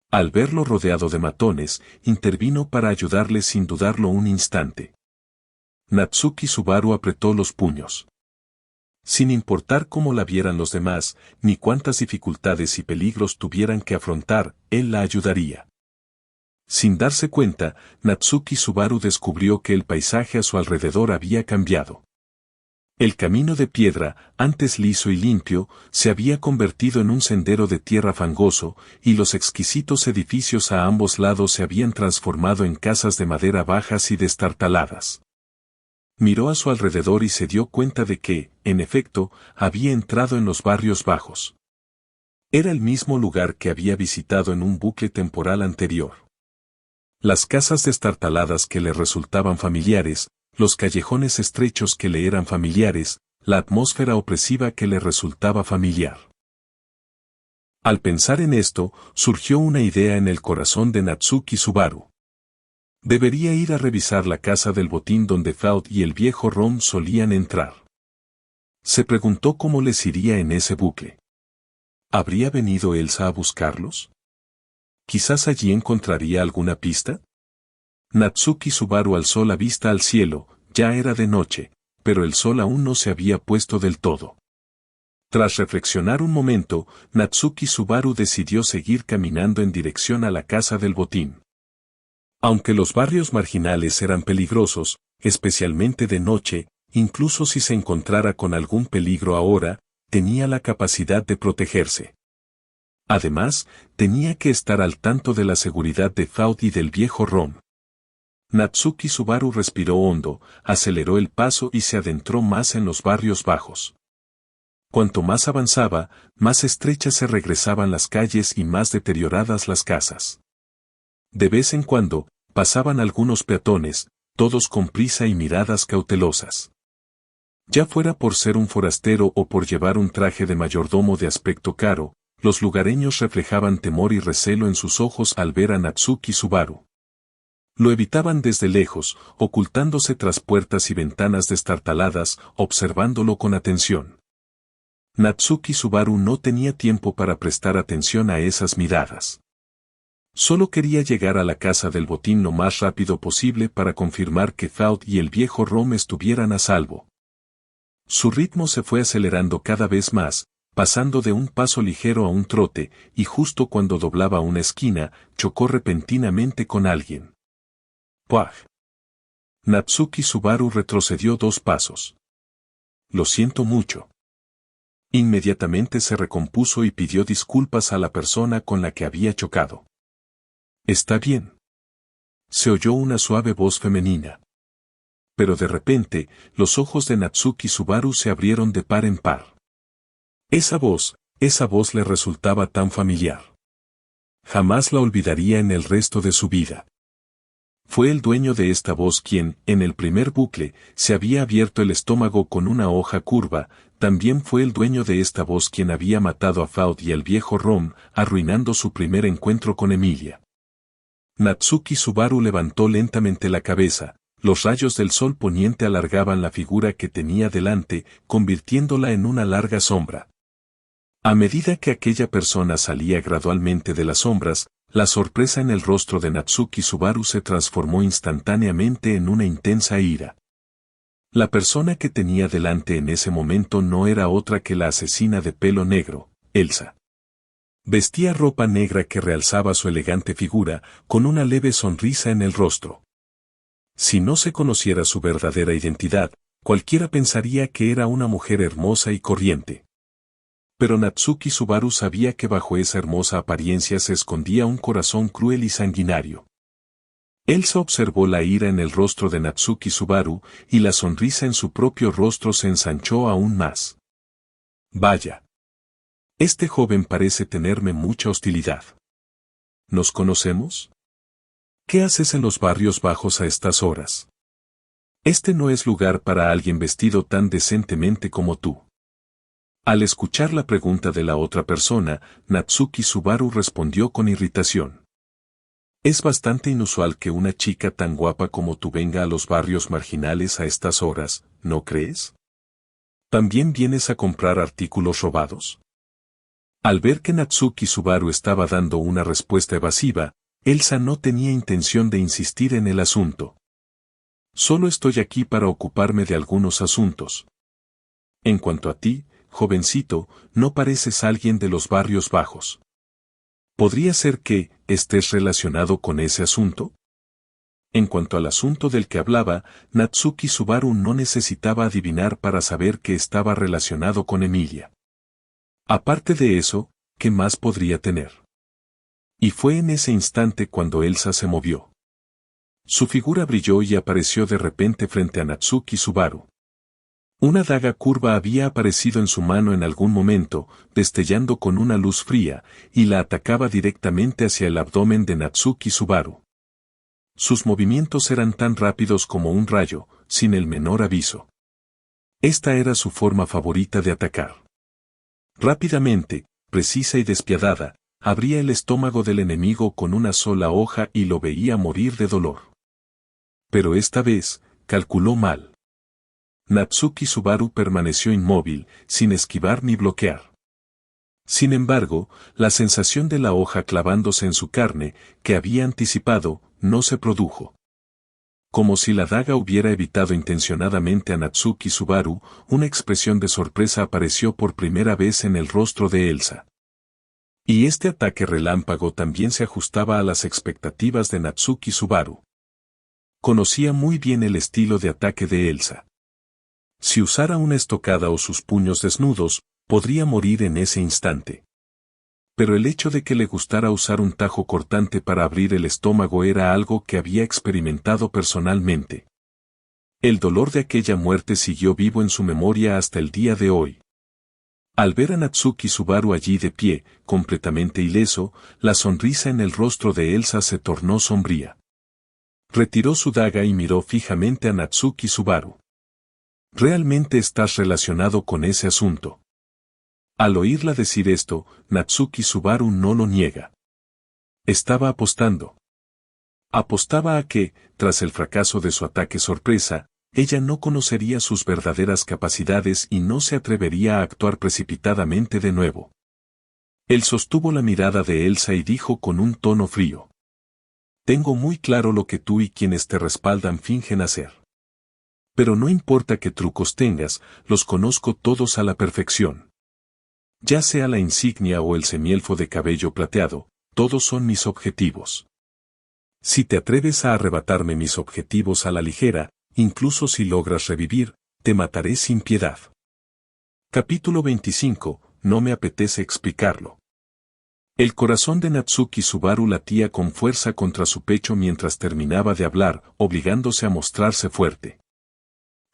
S2: Al verlo rodeado de matones, intervino para ayudarle sin dudarlo un instante. Natsuki Subaru apretó los puños. Sin importar cómo la vieran los demás, ni cuántas dificultades y peligros tuvieran que afrontar, él la ayudaría. Sin darse cuenta, Natsuki Subaru descubrió que el paisaje a su alrededor había cambiado. El camino de piedra, antes liso y limpio, se había convertido en un sendero de tierra fangoso, y los exquisitos edificios a ambos lados se habían transformado en casas de madera bajas y destartaladas. Miró a su alrededor y se dio cuenta de que, en efecto, había entrado en los barrios bajos. Era el mismo lugar que había visitado en un bucle temporal anterior. Las casas destartaladas que le resultaban familiares, los callejones estrechos que le eran familiares, la atmósfera opresiva que le resultaba familiar. Al pensar en esto, surgió una idea en el corazón de Natsuki Subaru. Debería ir a revisar la casa del botín donde Faud y el viejo Rom solían entrar. Se preguntó cómo les iría en ese bucle. ¿Habría venido Elsa a buscarlos? ¿Quizás allí encontraría alguna pista? Natsuki Subaru alzó la vista al cielo, ya era de noche, pero el sol aún no se había puesto del todo. Tras reflexionar un momento, Natsuki Subaru decidió seguir caminando en dirección a la casa del botín. Aunque los barrios marginales eran peligrosos, especialmente de noche, incluso si se encontrara con algún peligro ahora, tenía la capacidad de protegerse. Además, tenía que estar al tanto de la seguridad de Faud y del viejo Rom. Natsuki Subaru respiró hondo, aceleró el paso y se adentró más en los barrios bajos. Cuanto más avanzaba, más estrechas se regresaban las calles y más deterioradas las casas. De vez en cuando, pasaban algunos peatones, todos con prisa y miradas cautelosas. Ya fuera por ser un forastero o por llevar un traje de mayordomo de aspecto caro, los lugareños reflejaban temor y recelo en sus ojos al ver a Natsuki Subaru. Lo evitaban desde lejos, ocultándose tras puertas y ventanas destartaladas, observándolo con atención. Natsuki Subaru no tenía tiempo para prestar atención a esas miradas. Solo quería llegar a la casa del botín lo más rápido posible para confirmar que Faud y el viejo Rom estuvieran a salvo. Su ritmo se fue acelerando cada vez más, pasando de un paso ligero a un trote, y justo cuando doblaba una esquina, chocó repentinamente con alguien. ¡Puaj! Natsuki Subaru retrocedió 2 pasos. Lo siento mucho. Inmediatamente se recompuso y pidió disculpas a la persona con la que había chocado. Está bien. Se oyó una suave voz femenina. Pero de repente, los ojos de Natsuki Subaru se abrieron de par en par. Esa voz le resultaba tan familiar. Jamás la olvidaría en el resto de su vida. Fue el dueño de esta voz quien, en el primer bucle, se había abierto el estómago con una hoja curva, también fue el dueño de esta voz quien había matado a Faud y al viejo Rom, arruinando su primer encuentro con Emilia. Natsuki Subaru levantó lentamente la cabeza. Los rayos del sol poniente alargaban la figura que tenía delante, convirtiéndola en una larga sombra. A medida que aquella persona salía gradualmente de las sombras, la sorpresa en el rostro de Natsuki Subaru se transformó instantáneamente en una intensa ira. La persona que tenía delante en ese momento no era otra que la asesina de pelo negro, Elsa. Vestía ropa negra que realzaba su elegante figura, con una leve sonrisa en el rostro. Si no se conociera su verdadera identidad, cualquiera pensaría que era una mujer hermosa y corriente. Pero Natsuki Subaru sabía que bajo esa hermosa apariencia se escondía un corazón cruel y sanguinario. Elsa observó la ira en el rostro de Natsuki Subaru, y la sonrisa en su propio rostro se ensanchó aún más. Vaya. Este joven parece tenerme mucha hostilidad. ¿Nos conocemos? ¿Qué haces en los barrios bajos a estas horas? Este no es lugar para alguien vestido tan decentemente como tú. Al escuchar la pregunta de la otra persona, Natsuki Subaru respondió con irritación. Es bastante inusual que una chica tan guapa como tú venga a los barrios marginales a estas horas, ¿no crees? ¿También vienes a comprar artículos robados? Al ver que Natsuki Subaru estaba dando una respuesta evasiva, Elsa no tenía intención de insistir en el asunto. Solo estoy aquí para ocuparme de algunos asuntos. En cuanto a ti, jovencito, no pareces alguien de los barrios bajos. ¿Podría ser que estés relacionado con ese asunto? En cuanto al asunto del que hablaba, Natsuki Subaru no necesitaba adivinar para saber que estaba relacionado con Emilia. Aparte de eso, ¿qué más podría tener? Y fue en ese instante cuando Elsa se movió. Su figura brilló y apareció de repente frente a Natsuki Subaru. Una daga curva había aparecido en su mano en algún momento, destellando con una luz fría, y la atacaba directamente hacia el abdomen de Natsuki Subaru. Sus movimientos eran tan rápidos como un rayo, sin el menor aviso. Esta era su forma favorita de atacar. Rápidamente, precisa y despiadada, abría el estómago del enemigo con una sola hoja y lo veía morir de dolor. Pero esta vez, calculó mal. Natsuki Subaru permaneció inmóvil, sin esquivar ni bloquear. Sin embargo, la sensación de la hoja clavándose en su carne, que había anticipado, no se produjo. Como si la daga hubiera evitado intencionadamente a Natsuki Subaru, una expresión de sorpresa apareció por primera vez en el rostro de Elsa. Y este ataque relámpago también se ajustaba a las expectativas de Natsuki Subaru. Conocía muy bien el estilo de ataque de Elsa. Si usara una estocada o sus puños desnudos, podría morir en ese instante. Pero el hecho de que le gustara usar un tajo cortante para abrir el estómago era algo que había experimentado personalmente. El dolor de aquella muerte siguió vivo en su memoria hasta el día de hoy. Al ver a Natsuki Subaru allí de pie, completamente ileso, la sonrisa en el rostro de Elsa se tornó sombría. Retiró su daga y miró fijamente a Natsuki Subaru. ¿Realmente estás relacionado con ese asunto? Al oírla decir esto, Natsuki Subaru no lo niega. Estaba apostando. Apostaba a que, tras el fracaso de su ataque sorpresa, ella no conocería sus verdaderas capacidades y no se atrevería a actuar precipitadamente de nuevo. Él sostuvo la mirada de Elsa y dijo con un tono frío. Tengo muy claro lo que tú y quienes te respaldan fingen hacer. Pero no importa qué trucos tengas, los conozco todos a la perfección. Ya sea la insignia o el semielfo de cabello plateado, todos son mis objetivos. Si te atreves a arrebatarme mis objetivos a la ligera, incluso si logras revivir, te mataré sin piedad. Capítulo 25, no me apetece explicarlo. El corazón de Natsuki Subaru latía con fuerza contra su pecho mientras terminaba de hablar, obligándose a mostrarse fuerte.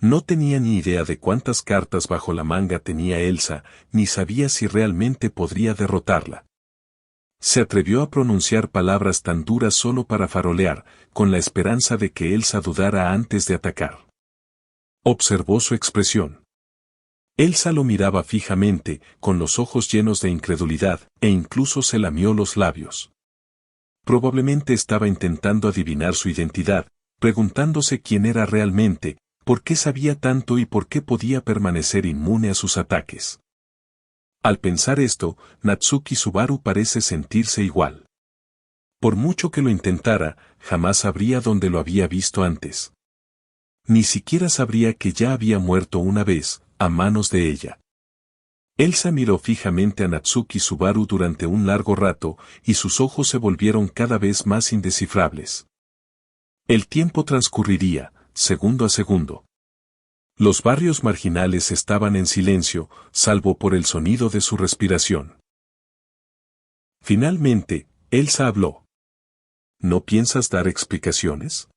S2: No tenía ni idea de cuántas cartas bajo la manga tenía Elsa, ni sabía si realmente podría derrotarla. Se atrevió a pronunciar palabras tan duras solo para farolear, con la esperanza de que Elsa dudara antes de atacar. Observó su expresión. Elsa lo miraba fijamente, con los ojos llenos de incredulidad, e incluso se lamió los labios. Probablemente estaba intentando adivinar su identidad, preguntándose quién era realmente, por qué sabía tanto y por qué podía permanecer inmune a sus ataques. Al pensar esto, Natsuki Subaru parece sentirse igual. Por mucho que lo intentara, jamás sabría dónde lo había visto antes. Ni siquiera sabría que ya había muerto una vez, a manos de ella. Elsa miró fijamente a Natsuki Subaru durante un largo rato, y sus ojos se volvieron cada vez más indescifrables. El tiempo transcurriría, segundo a segundo. Los barrios marginales estaban en silencio, salvo por el sonido de su respiración. Finalmente, Elsa habló. ¿No piensas dar explicaciones?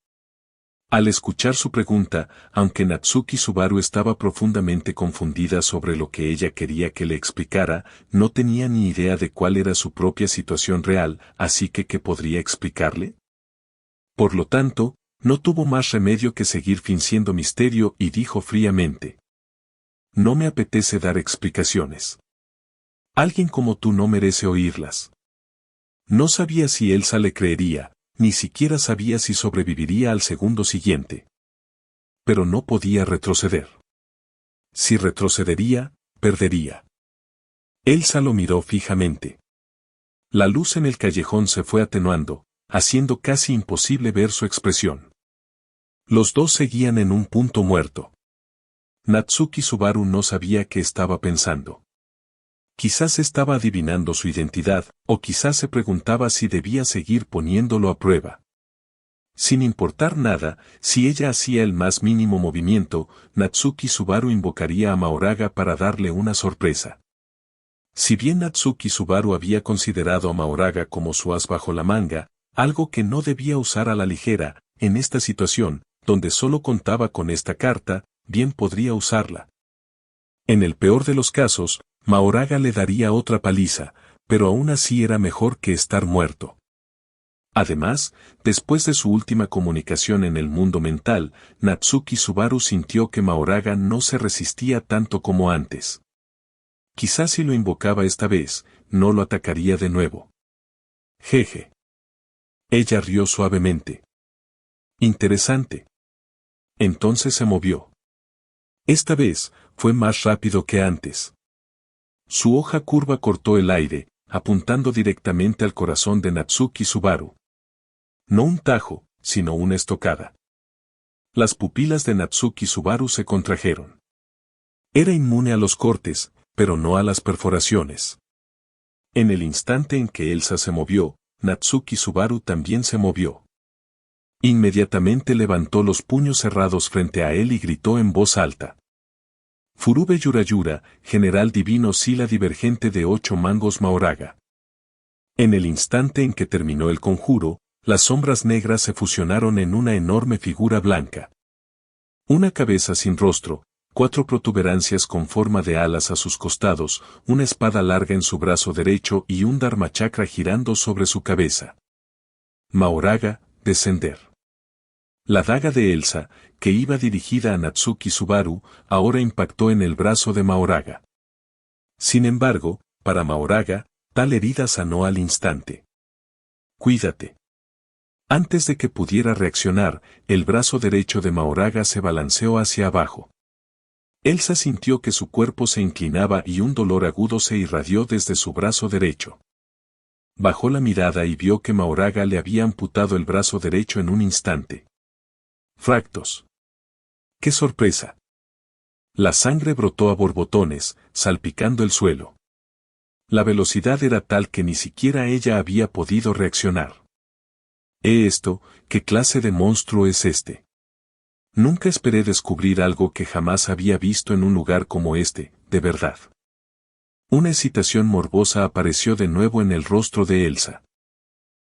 S2: Al escuchar su pregunta, aunque Natsuki Subaru estaba profundamente confundida sobre lo que ella quería que le explicara, no tenía ni idea de cuál era su propia situación real, así que ¿qué podría explicarle? Por lo tanto, no tuvo más remedio que seguir fingiendo misterio y dijo fríamente. No me apetece dar explicaciones. Alguien como tú no merece oírlas. No sabía si Elsa le creería, ni siquiera sabía si sobreviviría al segundo siguiente. Pero no podía retroceder. Si retrocedería, perdería. Elsa lo miró fijamente. La luz en el callejón se fue atenuando, haciendo casi imposible ver su expresión. Los dos seguían en un punto muerto. Natsuki Subaru no sabía qué estaba pensando. Quizás estaba adivinando su identidad, o quizás se preguntaba si debía seguir poniéndolo a prueba. Sin importar nada, si ella hacía el más mínimo movimiento, Natsuki Subaru invocaría a Mahoraga para darle una sorpresa. Si bien Natsuki Subaru había considerado a Mahoraga como su as bajo la manga, algo que no debía usar a la ligera, en esta situación, donde solo contaba con esta carta, bien podría usarla. En el peor de los casos, Mahoraga le daría otra paliza, pero aún así era mejor que estar muerto. Además, después de su última comunicación en el mundo mental, Natsuki Subaru sintió que Mahoraga no se resistía tanto como antes. Quizás si lo invocaba esta vez, no lo atacaría de nuevo. Jeje. Ella rió suavemente. Interesante. Entonces se movió. Esta vez, fue más rápido que antes. Su hoja curva cortó el aire, apuntando directamente al corazón de Natsuki Subaru. No un tajo, sino una estocada. Las pupilas de Natsuki Subaru se contrajeron. Era inmune a los cortes, pero no a las perforaciones. En el instante en que Elsa se movió, Natsuki Subaru también se movió. Inmediatamente levantó los puños cerrados frente a él y gritó en voz alta. Furube Yurayura, general divino Sila divergente de 8 mangos Mahoraga. En el instante en que terminó el conjuro, las sombras negras se fusionaron en una enorme figura blanca. Una cabeza sin rostro, 4 protuberancias con forma de alas a sus costados, una espada larga en su brazo derecho y un dharmachakra girando sobre su cabeza. Mahoraga, descender. La daga de Elsa, que iba dirigida a Natsuki Subaru, ahora impactó en el brazo de Mahoraga. Sin embargo, para Mahoraga, tal herida sanó al instante. Cuídate. Antes de que pudiera reaccionar, el brazo derecho de Mahoraga se balanceó hacia abajo. Elsa sintió que su cuerpo se inclinaba y un dolor agudo se irradió desde su brazo derecho. Bajó la mirada y vio que Mahoraga le había amputado el brazo derecho en un instante. Fractos. ¡Qué sorpresa! La sangre brotó a borbotones, salpicando el suelo. La velocidad era tal que ni siquiera ella había podido reaccionar. Esto, ¿qué clase de monstruo es este? Nunca esperé descubrir algo que jamás había visto en un lugar como este, de verdad. Una excitación morbosa apareció de nuevo en el rostro de Elsa.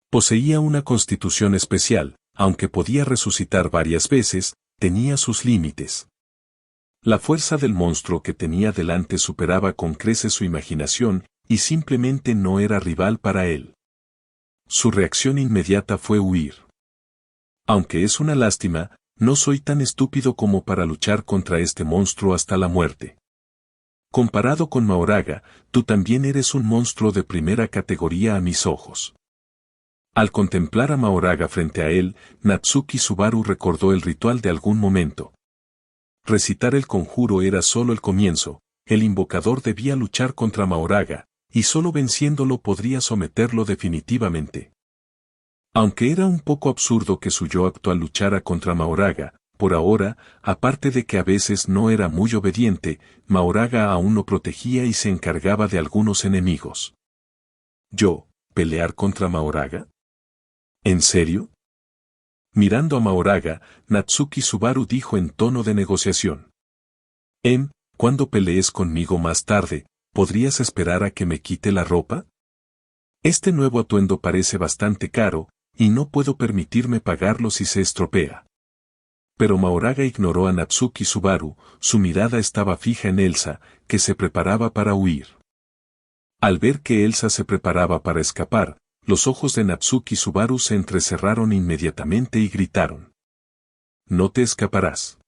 S2: Poseía una constitución especial, aunque podía resucitar varias veces, tenía sus límites. La fuerza del monstruo que tenía delante superaba con creces su imaginación, y simplemente no era rival para él. Su reacción inmediata fue huir. Aunque es una lástima, no soy tan estúpido como para luchar contra este monstruo hasta la muerte. Comparado con Mahoraga, tú también eres un monstruo de primera categoría a mis ojos. Al contemplar a Mahoraga frente a él, Natsuki Subaru recordó el ritual de algún momento. Recitar el conjuro era solo el comienzo, el invocador debía luchar contra Mahoraga, y solo venciéndolo podría someterlo definitivamente. Aunque era un poco absurdo que su yo actual luchara contra Mahoraga, por ahora, aparte de que a veces no era muy obediente, Mahoraga aún lo protegía y se encargaba de algunos enemigos. ¿Yo, pelear contra Mahoraga? ¿En serio? Mirando a Mahoraga, Natsuki Subaru dijo en tono de negociación. Cuando pelees conmigo más tarde, ¿podrías esperar a que me quite la ropa? Este nuevo atuendo parece bastante caro, y no puedo permitirme pagarlo si se estropea. Pero Mahoraga ignoró a Natsuki Subaru, su mirada estaba fija en Elsa, que se preparaba para huir. Al ver que Elsa se preparaba para escapar, los ojos de Natsuki Subaru se entrecerraron inmediatamente y gritaron. No te escaparás.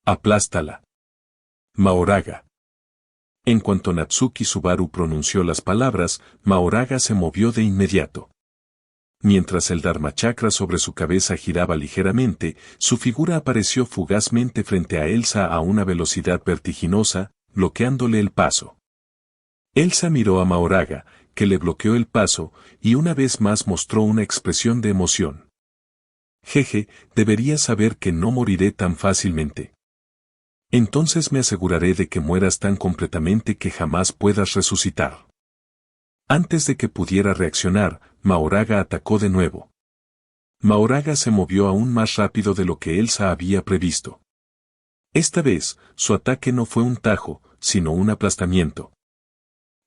S2: Aplástala. Mahoraga. En cuanto Natsuki Subaru pronunció las palabras, Mahoraga se movió de inmediato. Mientras el dharmachakra sobre su cabeza giraba ligeramente, su figura apareció fugazmente frente a Elsa a una velocidad vertiginosa, bloqueándole el paso. Elsa miró a Mahoraga, que le bloqueó el paso, y una vez más mostró una expresión de emoción. Jeje, deberías saber que no moriré tan fácilmente. Entonces me aseguraré de que mueras tan completamente que jamás puedas resucitar. Antes de que pudiera reaccionar, Mahoraga atacó de nuevo. Mahoraga se movió aún más rápido de lo que Elsa había previsto. Esta vez, su ataque no fue un tajo, sino un aplastamiento.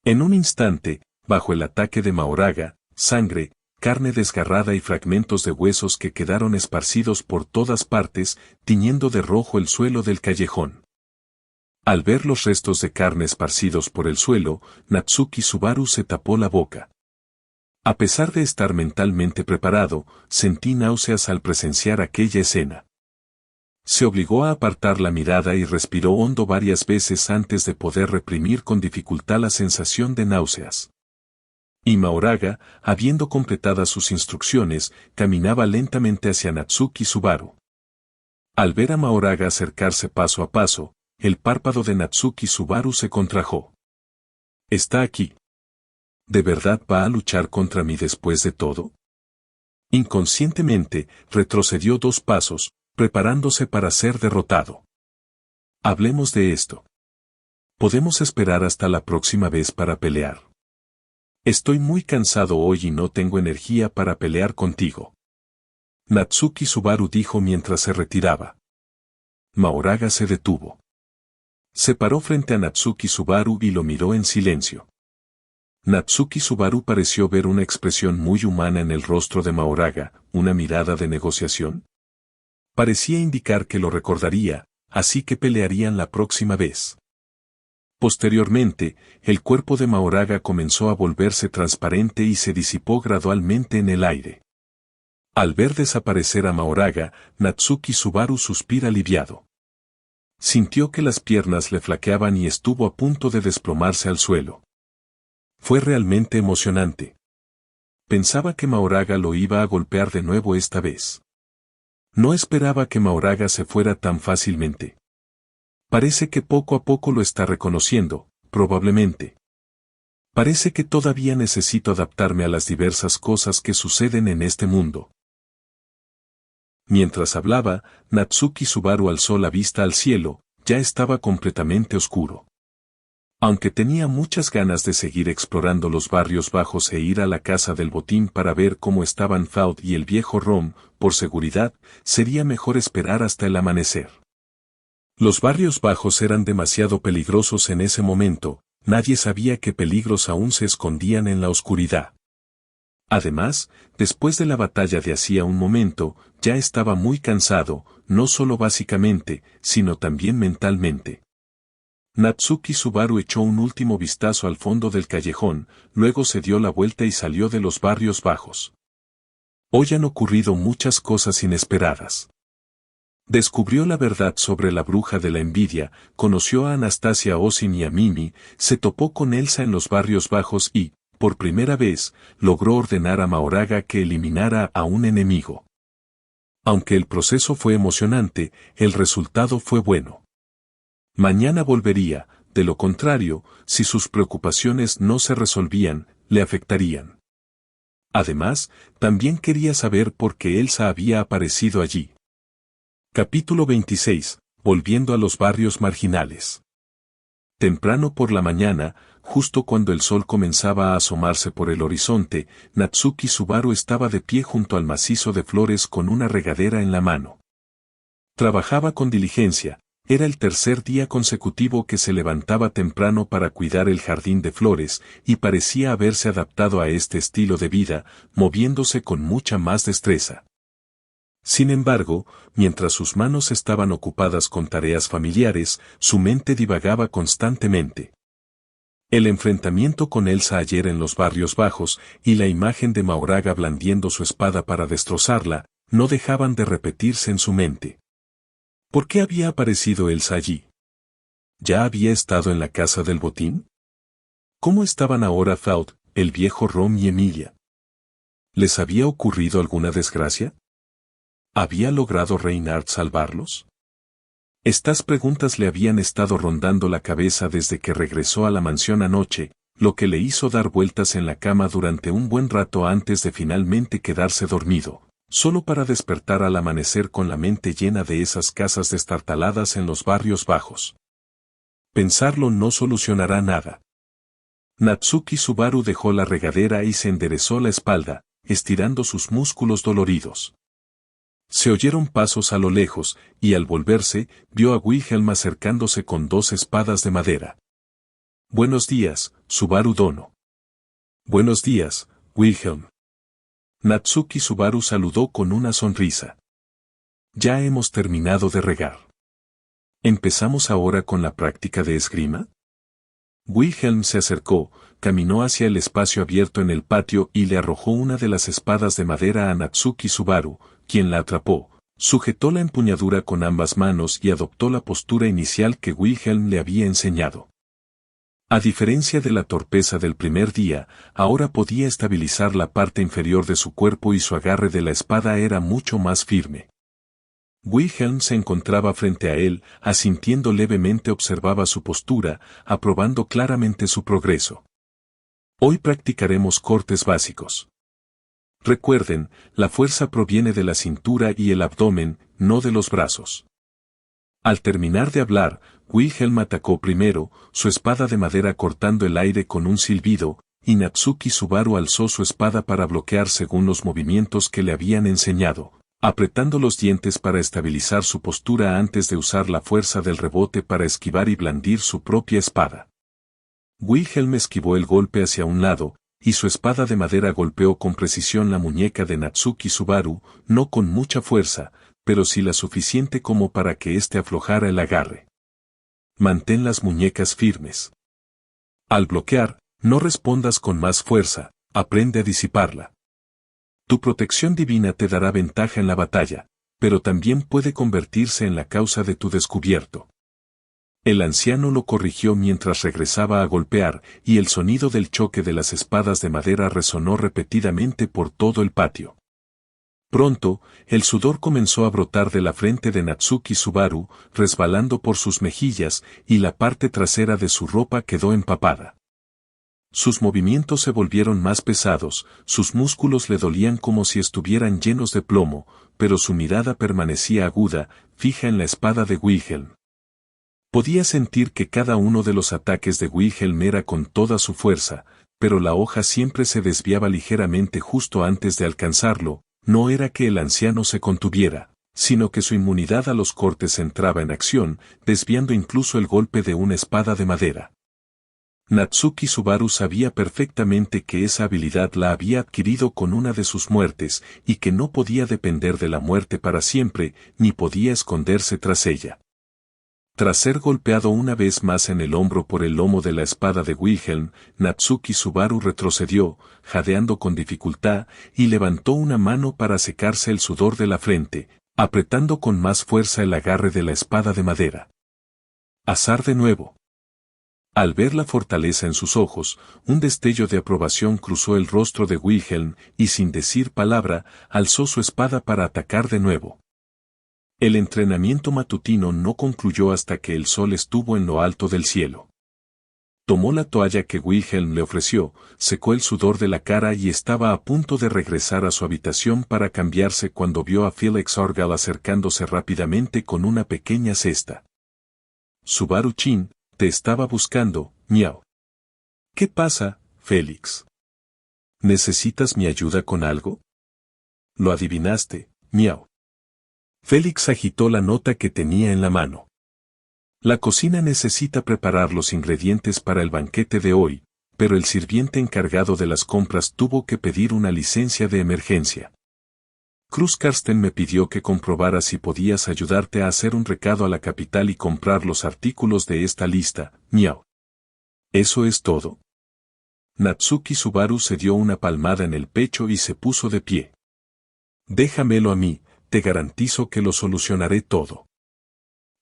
S2: En un instante, bajo el ataque de Mahoraga, sangre, carne desgarrada y fragmentos de huesos que quedaron esparcidos por todas partes, tiñendo de rojo el suelo del callejón. Al ver los restos de carne esparcidos por el suelo, Natsuki Subaru se tapó la boca. A pesar de estar mentalmente preparado, sentí náuseas al presenciar aquella escena. Se obligó a apartar la mirada y respiró hondo varias veces antes de poder reprimir con dificultad la sensación de náuseas. Y Mahoraga, habiendo completadas sus instrucciones, caminaba lentamente hacia Natsuki Subaru. Al ver a Mahoraga acercarse paso a paso, el párpado de Natsuki Subaru se contrajo. ¿Está aquí? ¿De verdad va a luchar contra mí después de todo? Inconscientemente, retrocedió 2 pasos, preparándose para ser derrotado. Hablemos de esto. ¿Podemos esperar hasta la próxima vez para pelear? Estoy muy cansado hoy y no tengo energía para pelear contigo. Natsuki Subaru dijo mientras se retiraba. Mahoraga se detuvo. Se paró frente a Natsuki Subaru y lo miró en silencio. Natsuki Subaru pareció ver una expresión muy humana en el rostro de Mahoraga, una mirada de negociación. Parecía indicar que lo recordaría, así que pelearían la próxima vez. Posteriormente, el cuerpo de Mahoraga comenzó a volverse transparente y se disipó gradualmente en el aire. Al ver desaparecer a Mahoraga, Natsuki Subaru suspira aliviado. Sintió que las piernas le flaqueaban y estuvo a punto de desplomarse al suelo. Fue realmente emocionante. Pensaba que Mahoraga lo iba a golpear de nuevo esta vez. No esperaba que Mahoraga se fuera tan fácilmente. Parece que poco a poco lo está reconociendo, probablemente. Parece que todavía necesito adaptarme a las diversas cosas que suceden en este mundo. Mientras hablaba, Natsuki Subaru alzó la vista al cielo, ya estaba completamente oscuro. Aunque tenía muchas ganas de seguir explorando los barrios bajos e ir a la casa del botín para ver cómo estaban Faud y el viejo Rom, por seguridad, sería mejor esperar hasta el amanecer. Los barrios bajos eran demasiado peligrosos en ese momento, nadie sabía qué peligros aún se escondían en la oscuridad. Además, después de la batalla de hacía un momento, ya estaba muy cansado, no solo básicamente, sino también mentalmente. Natsuki Subaru echó un último vistazo al fondo del callejón, luego se dio la vuelta y salió de los barrios bajos. Hoy han ocurrido muchas cosas inesperadas. Descubrió la verdad sobre la bruja de la envidia, conoció a Anastasia Osin y a Mimi, se topó con Elsa en los barrios bajos y, por primera vez, logró ordenar a Mahoraga que eliminara a un enemigo. Aunque el proceso fue emocionante, el resultado fue bueno. Mañana volvería, de lo contrario, si sus preocupaciones no se resolvían, le afectarían. Además, también quería saber por qué Elsa había aparecido allí. Capítulo 26. Volviendo a los barrios marginales. Temprano por la mañana, justo cuando el sol comenzaba a asomarse por el horizonte, Natsuki Subaru estaba de pie junto al macizo de flores con una regadera en la mano. Trabajaba con diligencia, era el tercer día consecutivo que se levantaba temprano para cuidar el jardín de flores, y parecía haberse adaptado a este estilo de vida, moviéndose con mucha más destreza. Sin embargo, mientras sus manos estaban ocupadas con tareas familiares, su mente divagaba constantemente. El enfrentamiento con Elsa ayer en los barrios bajos y la imagen de Mahoraga blandiendo su espada para destrozarla, no dejaban de repetirse en su mente. ¿Por qué había aparecido Elsa allí? ¿Ya había estado en la casa del botín? ¿Cómo estaban ahora Faud, el viejo Rom y Emilia? ¿Les había ocurrido alguna desgracia? ¿Había logrado Reinhardt salvarlos? Estas preguntas le habían estado rondando la cabeza desde que regresó a la mansión anoche, lo que le hizo dar vueltas en la cama durante un buen rato antes de finalmente quedarse dormido, solo para despertar al amanecer con la mente llena de esas casas destartaladas en los barrios bajos. Pensarlo no solucionará nada. Natsuki Subaru dejó la regadera y se enderezó la espalda, estirando sus músculos doloridos. Se oyeron pasos a lo lejos, y al volverse, vio a Wilhelm acercándose con dos espadas de madera. «Buenos días, Subaru Dono». «Buenos días, Wilhelm». Natsuki Subaru saludó con una sonrisa. «Ya hemos terminado de regar. ¿Empezamos ahora con la práctica de esgrima?» Wilhelm se acercó, caminó hacia el espacio abierto en el patio y le arrojó una de las espadas de madera a Natsuki Subaru, quien la atrapó, sujetó la empuñadura con ambas manos y adoptó la postura inicial que Wilhelm le había enseñado. A diferencia de la torpeza del primer día, ahora podía estabilizar la parte inferior de su cuerpo y su agarre de la espada era mucho más firme. Wilhelm se encontraba frente a él, asintiendo levemente observaba su postura, aprobando claramente su progreso. Hoy practicaremos cortes básicos. Recuerden, la fuerza proviene de la cintura y el abdomen, no de los brazos. Al terminar de hablar, Wilhelm atacó primero, su espada de madera cortando el aire con un silbido, y Natsuki Subaru alzó su espada para bloquear según los movimientos que le habían enseñado, apretando los dientes para estabilizar su postura antes de usar la fuerza del rebote para esquivar y blandir su propia espada. Wilhelm esquivó el golpe hacia un lado, y su espada de madera golpeó con precisión la muñeca de Natsuki Subaru, no con mucha fuerza, pero sí la suficiente como para que éste aflojara el agarre. Mantén las muñecas firmes. Al bloquear, no respondas con más fuerza, aprende a disiparla. Tu protección divina te dará ventaja en la batalla, pero también puede convertirse en la causa de tu descubierto. El anciano lo corrigió mientras regresaba a golpear, y el sonido del choque de las espadas de madera resonó repetidamente por todo el patio. Pronto, el sudor comenzó a brotar de la frente de Natsuki Subaru, resbalando por sus mejillas, y la parte trasera de su ropa quedó empapada. Sus movimientos se volvieron más pesados, sus músculos le dolían como si estuvieran llenos de plomo, pero su mirada permanecía aguda, fija en la espada de Wilhelm. Podía sentir que cada uno de los ataques de Wilhelm era con toda su fuerza, pero la hoja siempre se desviaba ligeramente justo antes de alcanzarlo. No era que el anciano se contuviera, sino que su inmunidad a los cortes entraba en acción, desviando incluso el golpe de una espada de madera. Natsuki Subaru sabía perfectamente que esa habilidad la había adquirido con una de sus muertes, y que no podía depender de la muerte para siempre, ni podía esconderse tras ella. Tras ser golpeado una vez más en el hombro por el lomo de la espada de Wilhelm, Natsuki Subaru retrocedió, jadeando con dificultad, y levantó una mano para secarse el sudor de la frente, apretando con más fuerza el agarre de la espada de madera. Azar de nuevo. Al ver la fortaleza en sus ojos, un destello de aprobación cruzó el rostro de Wilhelm, y sin decir palabra, alzó su espada para atacar de nuevo. El entrenamiento matutino no concluyó hasta que el sol estuvo en lo alto del cielo. Tomó la toalla que Wilhelm le ofreció, secó el sudor de la cara y estaba a punto de regresar a su habitación para cambiarse cuando vio a Felix Orgal acercándose rápidamente con una pequeña cesta. Subaru-chin, te estaba buscando, miau. ¿Qué pasa, Félix? ¿Necesitas mi ayuda con algo? Lo adivinaste, miau. Félix agitó la nota que tenía en la mano. La cocina necesita preparar los ingredientes para el banquete de hoy, pero el sirviente encargado de las compras tuvo que pedir una licencia de emergencia. Cruz Karsten me pidió que comprobara si podías ayudarte a hacer un recado a la capital y comprar los artículos de esta lista, miau. ¿Eso es todo? Natsuki Subaru se dio una palmada en el pecho y se puso de pie. Déjamelo a mí, te garantizo que lo solucionaré todo.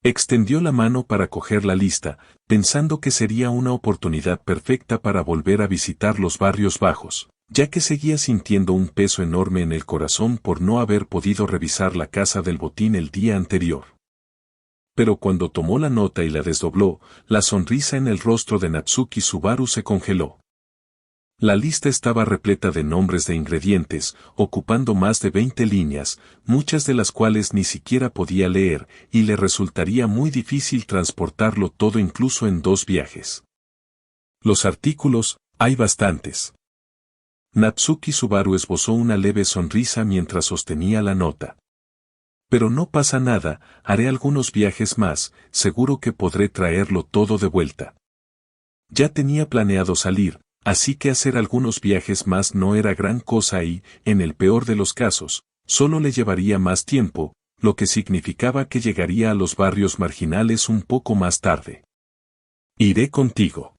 S2: Extendió la mano para coger la lista, pensando que sería una oportunidad perfecta para volver a visitar los barrios bajos, ya que seguía sintiendo un peso enorme en el corazón por no haber podido revisar la casa del botín el día anterior. Pero cuando tomó la nota y la desdobló, la sonrisa en el rostro de Natsuki Subaru se congeló. La lista estaba repleta de nombres de ingredientes, ocupando más de 20 líneas, muchas de las cuales ni siquiera podía leer, y le resultaría muy difícil transportarlo todo incluso en 2 viajes. Los artículos, hay bastantes. Natsuki Subaru esbozó una leve sonrisa mientras sostenía la nota. Pero no pasa nada, haré algunos viajes más, seguro que podré traerlo todo de vuelta. Ya tenía planeado salir, así que hacer algunos viajes más no era gran cosa y, en el peor de los casos, solo le llevaría más tiempo, lo que significaba que llegaría a los barrios marginales un poco más tarde. Iré contigo.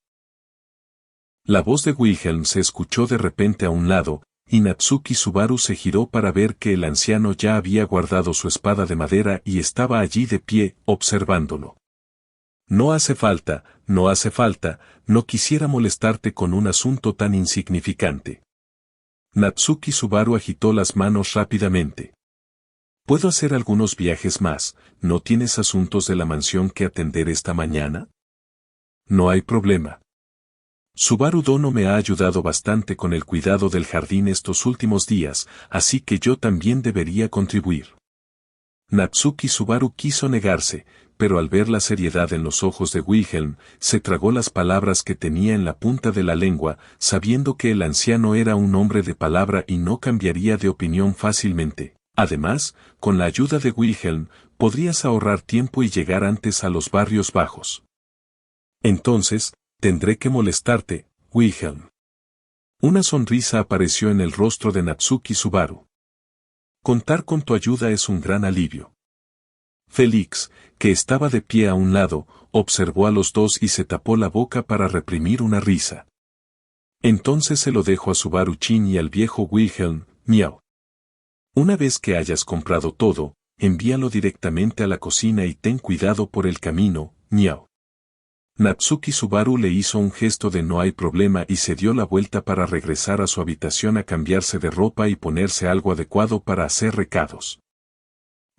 S2: La voz de Wilhelm se escuchó de repente a un lado, y Natsuki Subaru se giró para ver que el anciano ya había guardado su espada de madera y estaba allí de pie, observándolo. No hace falta, no quisiera molestarte con un asunto tan insignificante. Natsuki Subaru agitó las manos rápidamente. ¿Puedo hacer algunos viajes más? ¿No tienes asuntos de la mansión que atender esta mañana? No hay problema. Subaru Dono me ha ayudado bastante con el cuidado del jardín estos últimos días, así que yo también debería contribuir. Natsuki Subaru quiso negarse, pero al ver la seriedad en los ojos de Wilhelm, se tragó las palabras que tenía en la punta de la lengua, sabiendo que el anciano era un hombre de palabra y no cambiaría de opinión fácilmente. Además, con la ayuda de Wilhelm, podrías ahorrar tiempo y llegar antes a los barrios bajos. Entonces, tendré que molestarte, Wilhelm. Una sonrisa apareció en el rostro de Natsuki Subaru. Contar con tu ayuda es un gran alivio. Félix, que estaba de pie a un lado, observó a los dos y se tapó la boca para reprimir una risa. Entonces se lo dejo a Subaru-chin y al viejo Wilhelm, miau. Una vez que hayas comprado todo, envíalo directamente a la cocina y ten cuidado por el camino, miau. Natsuki Subaru le hizo un gesto de no hay problema y se dio la vuelta para regresar a su habitación a cambiarse de ropa y ponerse algo adecuado para hacer recados.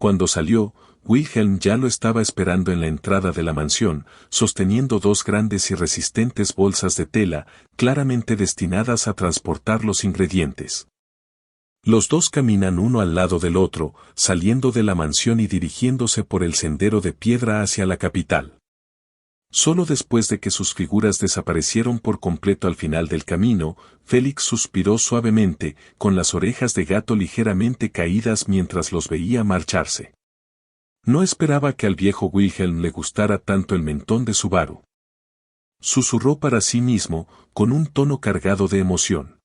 S2: Cuando salió, Wilhelm ya lo estaba esperando en la entrada de la mansión, sosteniendo dos grandes y resistentes bolsas de tela, claramente destinadas a transportar los ingredientes. Los dos caminan uno al lado del otro, saliendo de la mansión y dirigiéndose por el sendero de piedra hacia la capital. Solo después de que sus figuras desaparecieron por completo al final del camino, Félix suspiró suavemente, con las orejas de gato ligeramente caídas mientras los veía marcharse. No esperaba que al viejo Wilhelm le gustara tanto el mentón de Subaru. Susurró para sí mismo, con un tono cargado de emoción.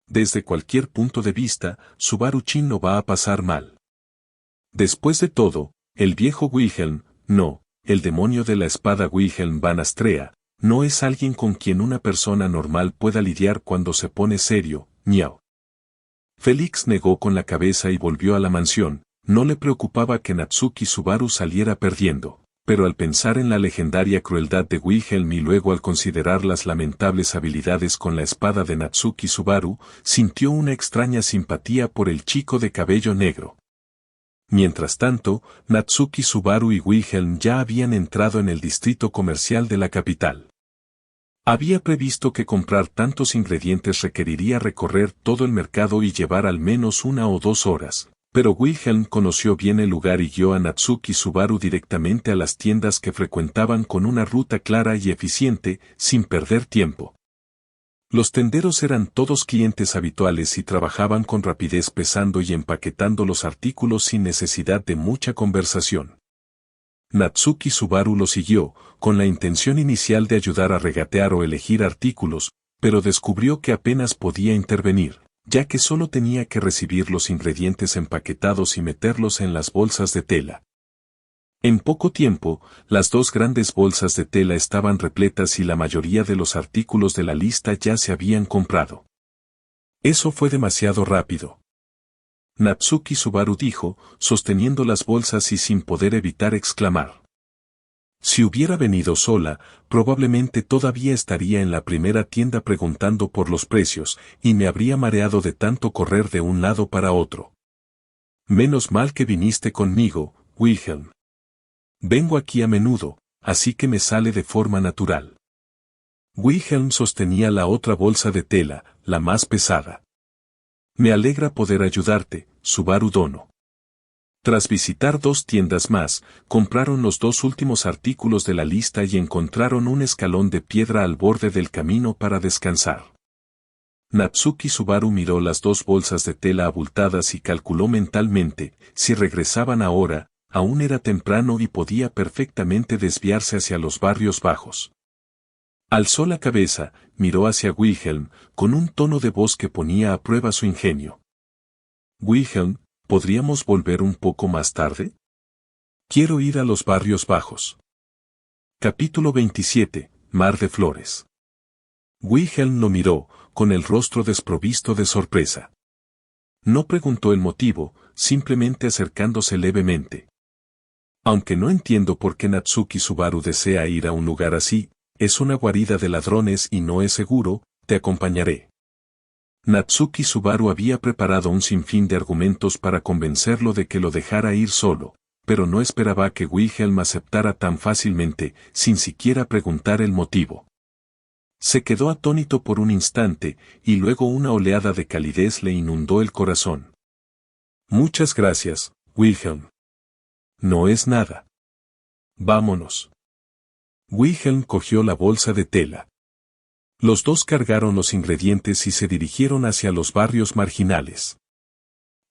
S2: Desde cualquier punto de vista, Subaru-chin no va a pasar mal. Después de todo, el viejo Wilhelm, no, el demonio de la espada Wilhelm van Astrea, no es alguien con quien una persona normal pueda lidiar cuando se pone serio, miau. Félix negó con la cabeza y volvió a la mansión. No le preocupaba que Natsuki Subaru saliera perdiendo, pero al pensar en la legendaria crueldad de Wilhelm y luego al considerar las lamentables habilidades con la espada de Natsuki Subaru, sintió una extraña simpatía por el chico de cabello negro. Mientras tanto, Natsuki Subaru y Wilhelm ya habían entrado en el distrito comercial de la capital. Había previsto que comprar tantos ingredientes requeriría recorrer todo el mercado y llevar al menos 1 o 2 horas. Pero Wilhelm conoció bien el lugar y guió a Natsuki Subaru directamente a las tiendas que frecuentaban con una ruta clara y eficiente, sin perder tiempo. Los tenderos eran todos clientes habituales y trabajaban con rapidez pesando y empaquetando los artículos sin necesidad de mucha conversación. Natsuki Subaru lo siguió, con la intención inicial de ayudar a regatear o elegir artículos, pero descubrió que apenas podía intervenir, ya que solo tenía que recibir los ingredientes empaquetados y meterlos en las bolsas de tela. En poco tiempo, las dos grandes bolsas de tela estaban repletas y la mayoría de los artículos de la lista ya se habían comprado. Eso fue demasiado rápido. Natsuki Subaru dijo, sosteniendo las bolsas y sin poder evitar exclamar. Si hubiera venido sola, probablemente todavía estaría en la primera tienda preguntando por los precios, y me habría mareado de tanto correr de un lado para otro. Menos mal que viniste conmigo, Wilhelm. Vengo aquí a menudo, así que me sale de forma natural. Wilhelm sostenía la otra bolsa de tela, la más pesada. Me alegra poder ayudarte, Subaru Dono. Tras visitar 2 tiendas más, compraron los 2 últimos artículos de la lista y encontraron un escalón de piedra al borde del camino para descansar. Natsuki Subaru miró las 2 bolsas de tela abultadas y calculó mentalmente, si regresaban ahora, aún era temprano y podía perfectamente desviarse hacia los barrios bajos. Alzó la cabeza, miró hacia Wilhelm, con un tono de voz que ponía a prueba su ingenio. Wilhelm, ¿podríamos volver un poco más tarde? Quiero ir a los barrios bajos. Capítulo 27, Mar de Flores. Wilhelm lo miró, con el rostro desprovisto de sorpresa. No preguntó el motivo, simplemente acercándose levemente. Aunque no entiendo por qué Natsuki Subaru desea ir a un lugar así, es una guarida de ladrones y no es seguro, te acompañaré. Natsuki Subaru había preparado un sinfín de argumentos para convencerlo de que lo dejara ir solo, pero no esperaba que Wilhelm aceptara tan fácilmente, sin siquiera preguntar el motivo. Se quedó atónito por un instante, y luego una oleada de calidez le inundó el corazón. Muchas gracias, Wilhelm. No es nada. Vámonos. Wilhelm cogió la bolsa de tela. Los dos cargaron los ingredientes y se dirigieron hacia los barrios marginales.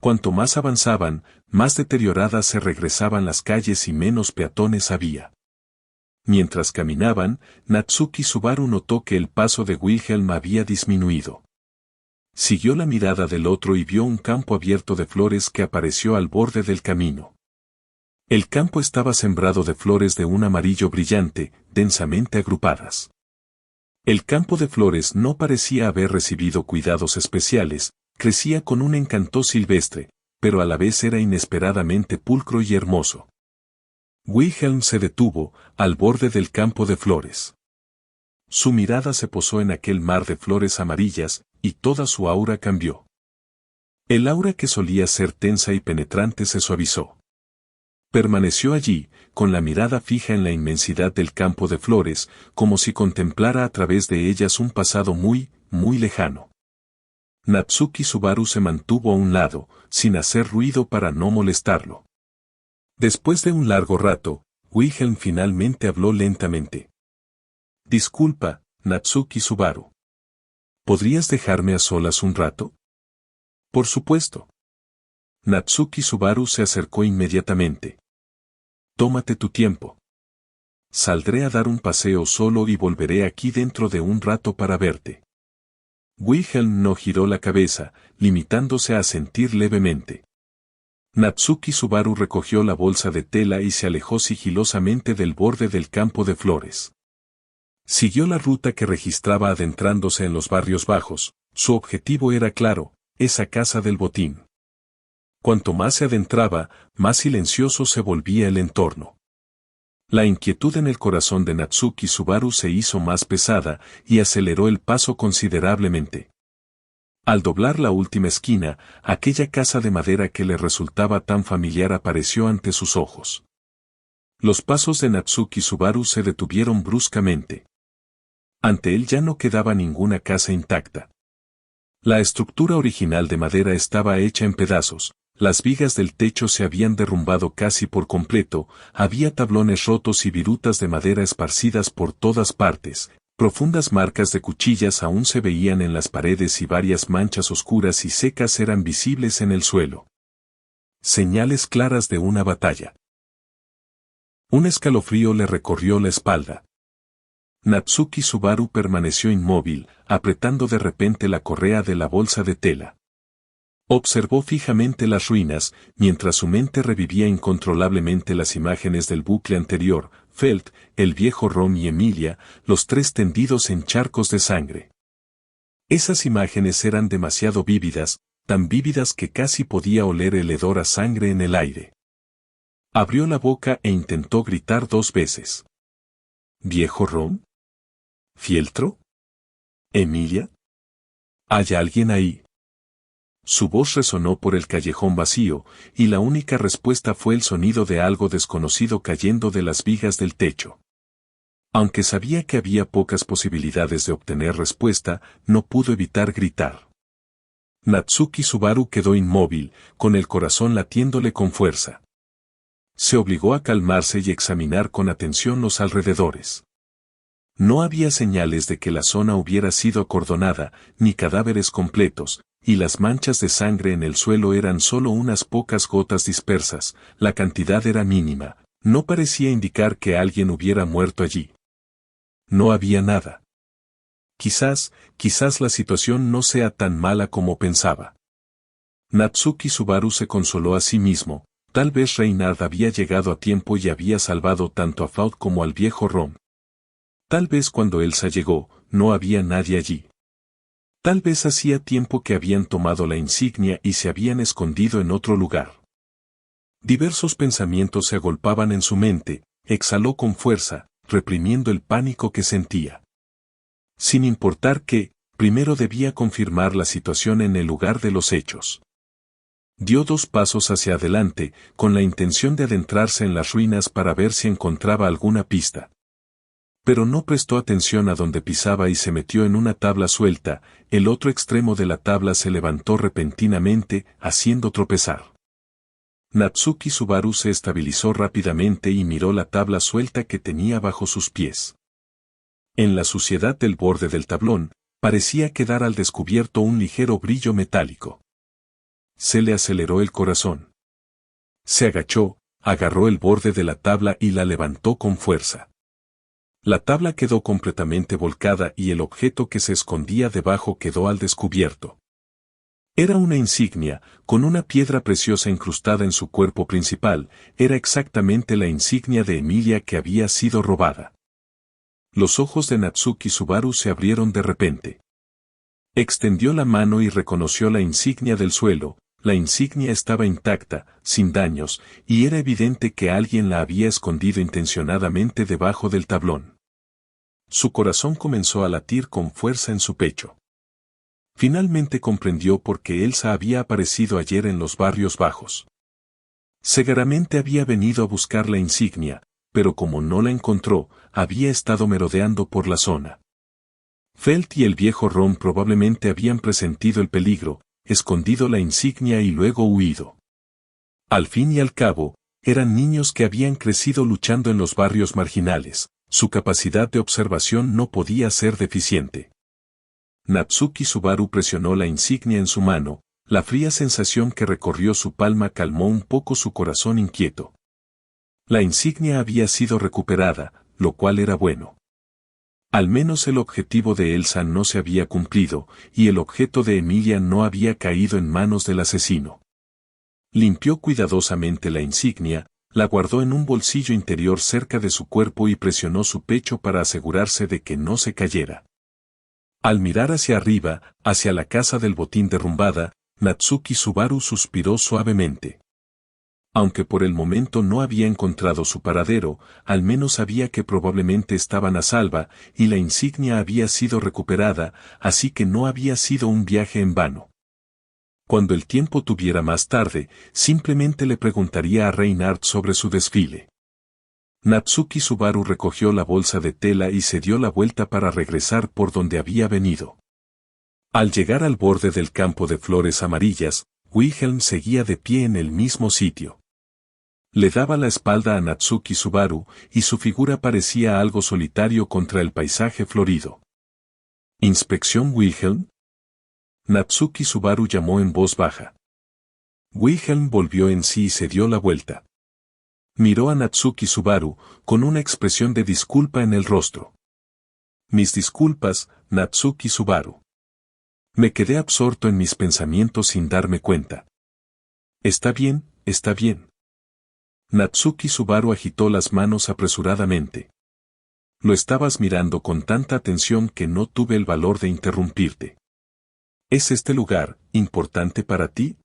S2: Cuanto más avanzaban, más deterioradas se regresaban las calles y menos peatones había. Mientras caminaban, Natsuki Subaru notó que el paso de Wilhelm había disminuido. Siguió la mirada del otro y vio un campo abierto de flores que apareció al borde del camino. El campo estaba sembrado de flores de un amarillo brillante, densamente agrupadas. El campo de flores no parecía haber recibido cuidados especiales, crecía con un encanto silvestre, pero a la vez era inesperadamente pulcro y hermoso. Wilhelm se detuvo, al borde del campo de flores. Su mirada se posó en aquel mar de flores amarillas, y toda su aura cambió. El aura que solía ser tensa y penetrante se suavizó. Permaneció allí, con la mirada fija en la inmensidad del campo de flores, como si contemplara a través de ellas un pasado muy, muy lejano. Natsuki Subaru se mantuvo a un lado, sin hacer ruido para no molestarlo. Después de un largo rato, Wilhelm finalmente habló lentamente. Disculpa, Natsuki Subaru. ¿Podrías dejarme a solas un rato? Por supuesto. Natsuki Subaru se acercó inmediatamente. Tómate tu tiempo. Saldré a dar un paseo solo y volveré aquí dentro de un rato para verte. Wilhelm no giró la cabeza, limitándose a asentir levemente. Natsuki Subaru recogió la bolsa de tela y se alejó sigilosamente del borde del campo de flores. Siguió la ruta que registraba adentrándose en los barrios bajos. Su objetivo era claro, esa casa del botín. Cuanto más se adentraba, más silencioso se volvía el entorno. La inquietud en el corazón de Natsuki Subaru se hizo más pesada y aceleró el paso considerablemente. Al doblar la última esquina, aquella casa de madera que le resultaba tan familiar apareció ante sus ojos. Los pasos de Natsuki Subaru se detuvieron bruscamente. Ante él ya no quedaba ninguna casa intacta. La estructura original de madera estaba hecha en pedazos, las vigas del techo se habían derrumbado casi por completo, había tablones rotos y virutas de madera esparcidas por todas partes. Profundas marcas de cuchillas aún se veían en las paredes y varias manchas oscuras y secas eran visibles en el suelo. Señales claras de una batalla. Un escalofrío le recorrió la espalda. Natsuki Subaru permaneció inmóvil, apretando de repente la correa de la bolsa de tela. Observó fijamente las ruinas, mientras su mente revivía incontrolablemente las imágenes del bucle anterior, Felt, el viejo Rom y Emilia, los tres tendidos en charcos de sangre. Esas imágenes eran demasiado vívidas, tan vívidas que casi podía oler el hedor a sangre en el aire. Abrió la boca e intentó gritar 2 veces. ¿Viejo Rom? ¿Fieltro? ¿Emilia? ¿Hay alguien ahí? Su voz resonó por el callejón vacío, y la única respuesta fue el sonido de algo desconocido cayendo de las vigas del techo. Aunque sabía que había pocas posibilidades de obtener respuesta, no pudo evitar gritar. Natsuki Subaru quedó inmóvil, con el corazón latiéndole con fuerza. Se obligó a calmarse y examinar con atención los alrededores. No había señales de que la zona hubiera sido acordonada, ni cadáveres completos, y las manchas de sangre en el suelo eran solo unas pocas gotas dispersas, la cantidad era mínima, no parecía indicar que alguien hubiera muerto allí. No había nada. Quizás la situación no sea tan mala como pensaba. Natsuki Subaru se consoló a sí mismo, tal vez Reinhard había llegado a tiempo y había salvado tanto a Faut como al viejo Rom. Tal vez cuando Elsa llegó, no había nadie allí. Tal vez hacía tiempo que habían tomado la insignia y se habían escondido en otro lugar. Diversos pensamientos se agolpaban en su mente, exhaló con fuerza, reprimiendo el pánico que sentía. Sin importar que, primero debía confirmar la situación en el lugar de los hechos. Dio 2 pasos hacia adelante, con la intención de adentrarse en las ruinas para ver si encontraba alguna pista. Pero no prestó atención a donde pisaba y se metió en una tabla suelta, el otro extremo de la tabla se levantó repentinamente, haciendo tropezar. Natsuki Subaru se estabilizó rápidamente y miró la tabla suelta que tenía bajo sus pies. En la suciedad del borde del tablón, parecía quedar al descubierto un ligero brillo metálico. Se le aceleró el corazón. Se agachó, agarró el borde de la tabla y la levantó con fuerza. La tabla quedó completamente volcada y el objeto que se escondía debajo quedó al descubierto. Era una insignia, con una piedra preciosa incrustada en su cuerpo principal, era exactamente la insignia de Emilia que había sido robada. Los ojos de Natsuki Subaru se abrieron de repente. Extendió la mano y reconoció la insignia del suelo. La insignia estaba intacta, sin daños, y era evidente que alguien la había escondido intencionadamente debajo del tablón. Su corazón comenzó a latir con fuerza en su pecho. Finalmente comprendió por qué Elsa había aparecido ayer en los barrios bajos. Seguramente había venido a buscar la insignia, pero como no la encontró, había estado merodeando por la zona. Felt y el viejo Ron probablemente habían presentido el peligro, escondido la insignia y luego huido. Al fin y al cabo, eran niños que habían crecido luchando en los barrios marginales, su capacidad de observación no podía ser deficiente. Natsuki Subaru presionó la insignia en su mano, la fría sensación que recorrió su palma calmó un poco su corazón inquieto. La insignia había sido recuperada, lo cual era bueno. Al menos el objetivo de Elsa no se había cumplido, y el objeto de Emilia no había caído en manos del asesino. Limpió cuidadosamente la insignia, la guardó en un bolsillo interior cerca de su cuerpo y presionó su pecho para asegurarse de que no se cayera. Al mirar hacia arriba, hacia la casa del botín derrumbada, Natsuki Subaru suspiró suavemente. Aunque por el momento no había encontrado su paradero, al menos sabía que probablemente estaban a salvo, y la insignia había sido recuperada, así que no había sido un viaje en vano. Cuando el tiempo tuviera más tarde, simplemente le preguntaría a Reinhardt sobre su desfile. Natsuki Subaru recogió la bolsa de tela y se dio la vuelta para regresar por donde había venido. Al llegar al borde del campo de flores amarillas, Wilhelm seguía de pie en el mismo sitio. Le daba la espalda a Natsuki Subaru, y su figura parecía algo solitario contra el paisaje florido. ¿Inspección Wilhelm? Natsuki Subaru llamó en voz baja. Wilhelm volvió en sí y se dio la vuelta. Miró a Natsuki Subaru, con una expresión de disculpa en el rostro. Mis disculpas, Natsuki Subaru. Me quedé absorto en mis pensamientos sin darme cuenta. Está bien, está bien. Natsuki Subaru agitó las manos apresuradamente. Lo estabas mirando con tanta atención que no tuve el valor de interrumpirte. ¿Es este lugar importante para ti?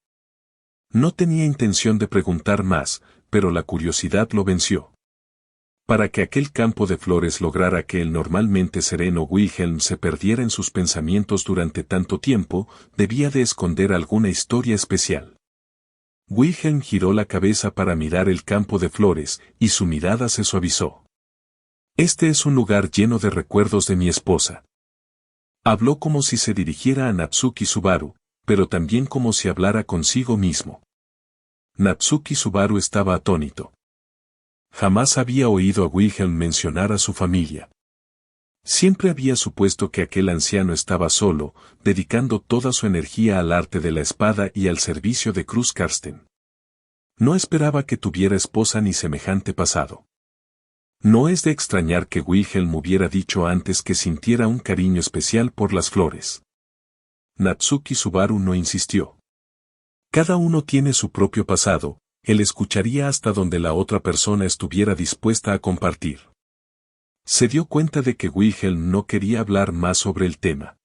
S2: No tenía intención de preguntar más, pero la curiosidad lo venció. Para que aquel campo de flores lograra que el normalmente sereno Wilhelm se perdiera en sus pensamientos durante tanto tiempo, debía de esconder alguna historia especial. Wilhelm giró la cabeza para mirar el campo de flores, y su mirada se suavizó. Este es un lugar lleno de recuerdos de mi esposa. Habló como si se dirigiera a Natsuki Subaru, pero también como si hablara consigo mismo. Natsuki Subaru estaba atónito. Jamás había oído a Wilhelm mencionar a su familia. Siempre había supuesto que aquel anciano estaba solo, dedicando toda su energía al arte de la espada y al servicio de Cruz Karsten. No esperaba que tuviera esposa ni semejante pasado. No es de extrañar que Wilhelm hubiera dicho antes que sintiera un cariño especial por las flores. Natsuki Subaru no insistió. Cada uno tiene su propio pasado, él escucharía hasta donde la otra persona estuviera dispuesta a compartir. Se dio cuenta de que Wilhelm no quería hablar más sobre el tema.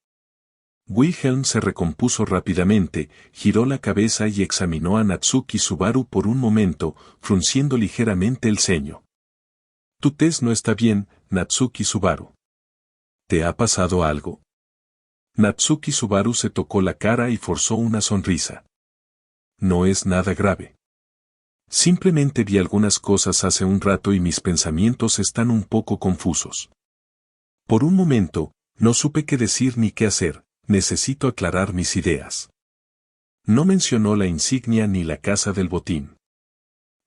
S2: Wilhelm se recompuso rápidamente, giró la cabeza y examinó a Natsuki Subaru por un momento, frunciendo ligeramente el ceño. Tu tez no está bien, Natsuki Subaru. ¿Te ha pasado algo? Natsuki Subaru se tocó la cara y forzó una sonrisa. No es nada grave. Simplemente vi algunas cosas hace un rato y mis pensamientos están un poco confusos. Por un momento, no supe qué decir ni qué hacer, necesito aclarar mis ideas. No mencionó la insignia ni la casa del botín.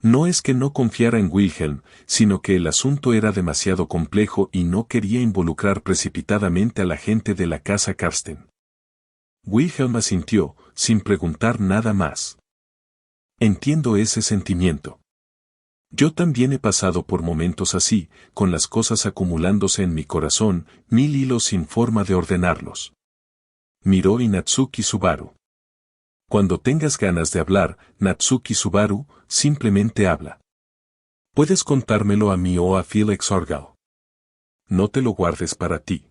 S2: No es que no confiara en Wilhelm, sino que el asunto era demasiado complejo y no quería involucrar precipitadamente a la gente de la casa Karsten. Wilhelm asintió, sin preguntar nada más. Entiendo ese sentimiento. Yo también he pasado por momentos así, con las cosas acumulándose en mi corazón, 1000 hilos sin forma de ordenarlos. Miró y Natsuki Subaru. Cuando tengas ganas de hablar, Natsuki Subaru, simplemente habla. Puedes contármelo a mí o a Felix Argyle. No te lo guardes para ti.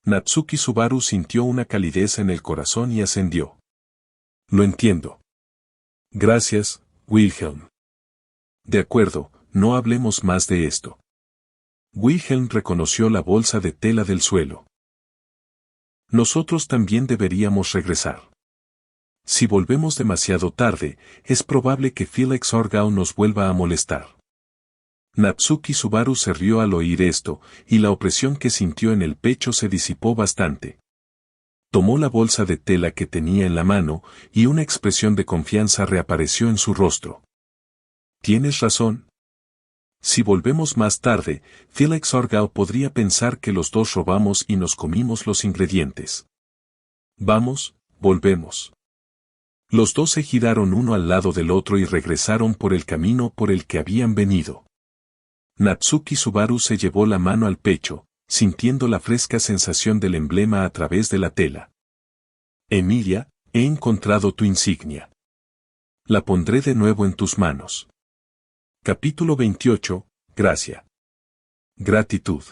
S2: Natsuki Subaru sintió una calidez en el corazón y ascendió. Lo entiendo. Gracias, Wilhelm. De acuerdo, no hablemos más de esto. Wilhelm reconoció la bolsa de tela del suelo. Nosotros también deberíamos regresar. Si volvemos demasiado tarde, es probable que Felix Argyle nos vuelva a molestar. Natsuki Subaru se rió al oír esto, y la opresión que sintió en el pecho se disipó bastante. Tomó la bolsa de tela que tenía en la mano, y una expresión de confianza reapareció en su rostro. Tienes razón. Si volvemos más tarde, Felix Argyle podría pensar que los dos robamos y nos comimos los ingredientes. Vamos, volvemos. Los dos se giraron uno al lado del otro y regresaron por el camino por el que habían venido. Natsuki Subaru se llevó la mano al pecho, sintiendo la fresca sensación del emblema a través de la tela. Emilia, he encontrado tu insignia. La pondré de nuevo en tus manos. Capítulo 28, Gracia. Gratitud.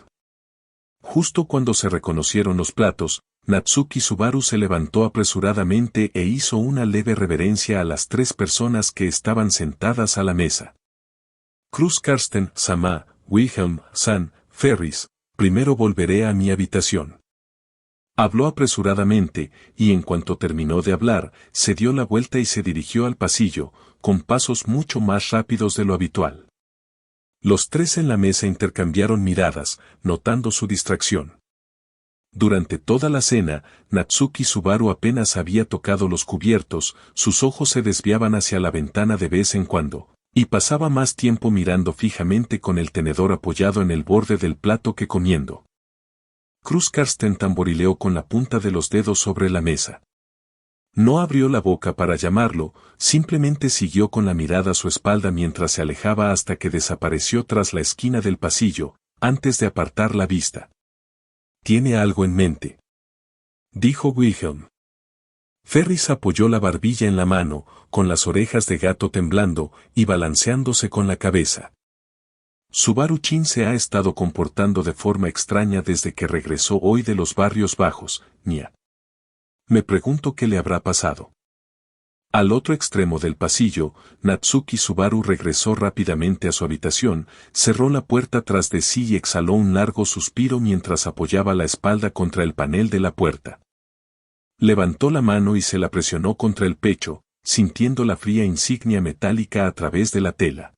S2: Justo cuando se reconocieron los platos, Natsuki Subaru se levantó apresuradamente e hizo una leve reverencia a las 3 personas que estaban sentadas a la mesa. Cruz Karsten, Sama, Wilhelm, San, Ferris, primero volveré a mi habitación. Habló apresuradamente, y en cuanto terminó de hablar, se dio la vuelta y se dirigió al pasillo, con pasos mucho más rápidos de lo habitual. Los 3 en la mesa intercambiaron miradas, notando su distracción. Durante toda la cena, Natsuki Subaru apenas había tocado los cubiertos, sus ojos se desviaban hacia la ventana de vez en cuando, y pasaba más tiempo mirando fijamente con el tenedor apoyado en el borde del plato que comiendo. Cruz Karsten tamborileó con la punta de los dedos sobre la mesa. No abrió la boca para llamarlo, simplemente siguió con la mirada a su espalda mientras se alejaba hasta que desapareció tras la esquina del pasillo, antes de apartar la vista. Tiene algo en mente, dijo Wilhelm. Ferris apoyó la barbilla en la mano, con las orejas de gato temblando y balanceándose con la cabeza. Subaru-chin se ha estado comportando de forma extraña desde que regresó hoy de los barrios bajos, Nia. Me pregunto qué le habrá pasado. Al otro extremo del pasillo, Natsuki Subaru regresó rápidamente a su habitación, cerró la puerta tras de sí y exhaló un largo suspiro mientras apoyaba la espalda contra el panel de la puerta. Levantó la mano y se la presionó contra el pecho, sintiendo la fría insignia metálica a través de la tela.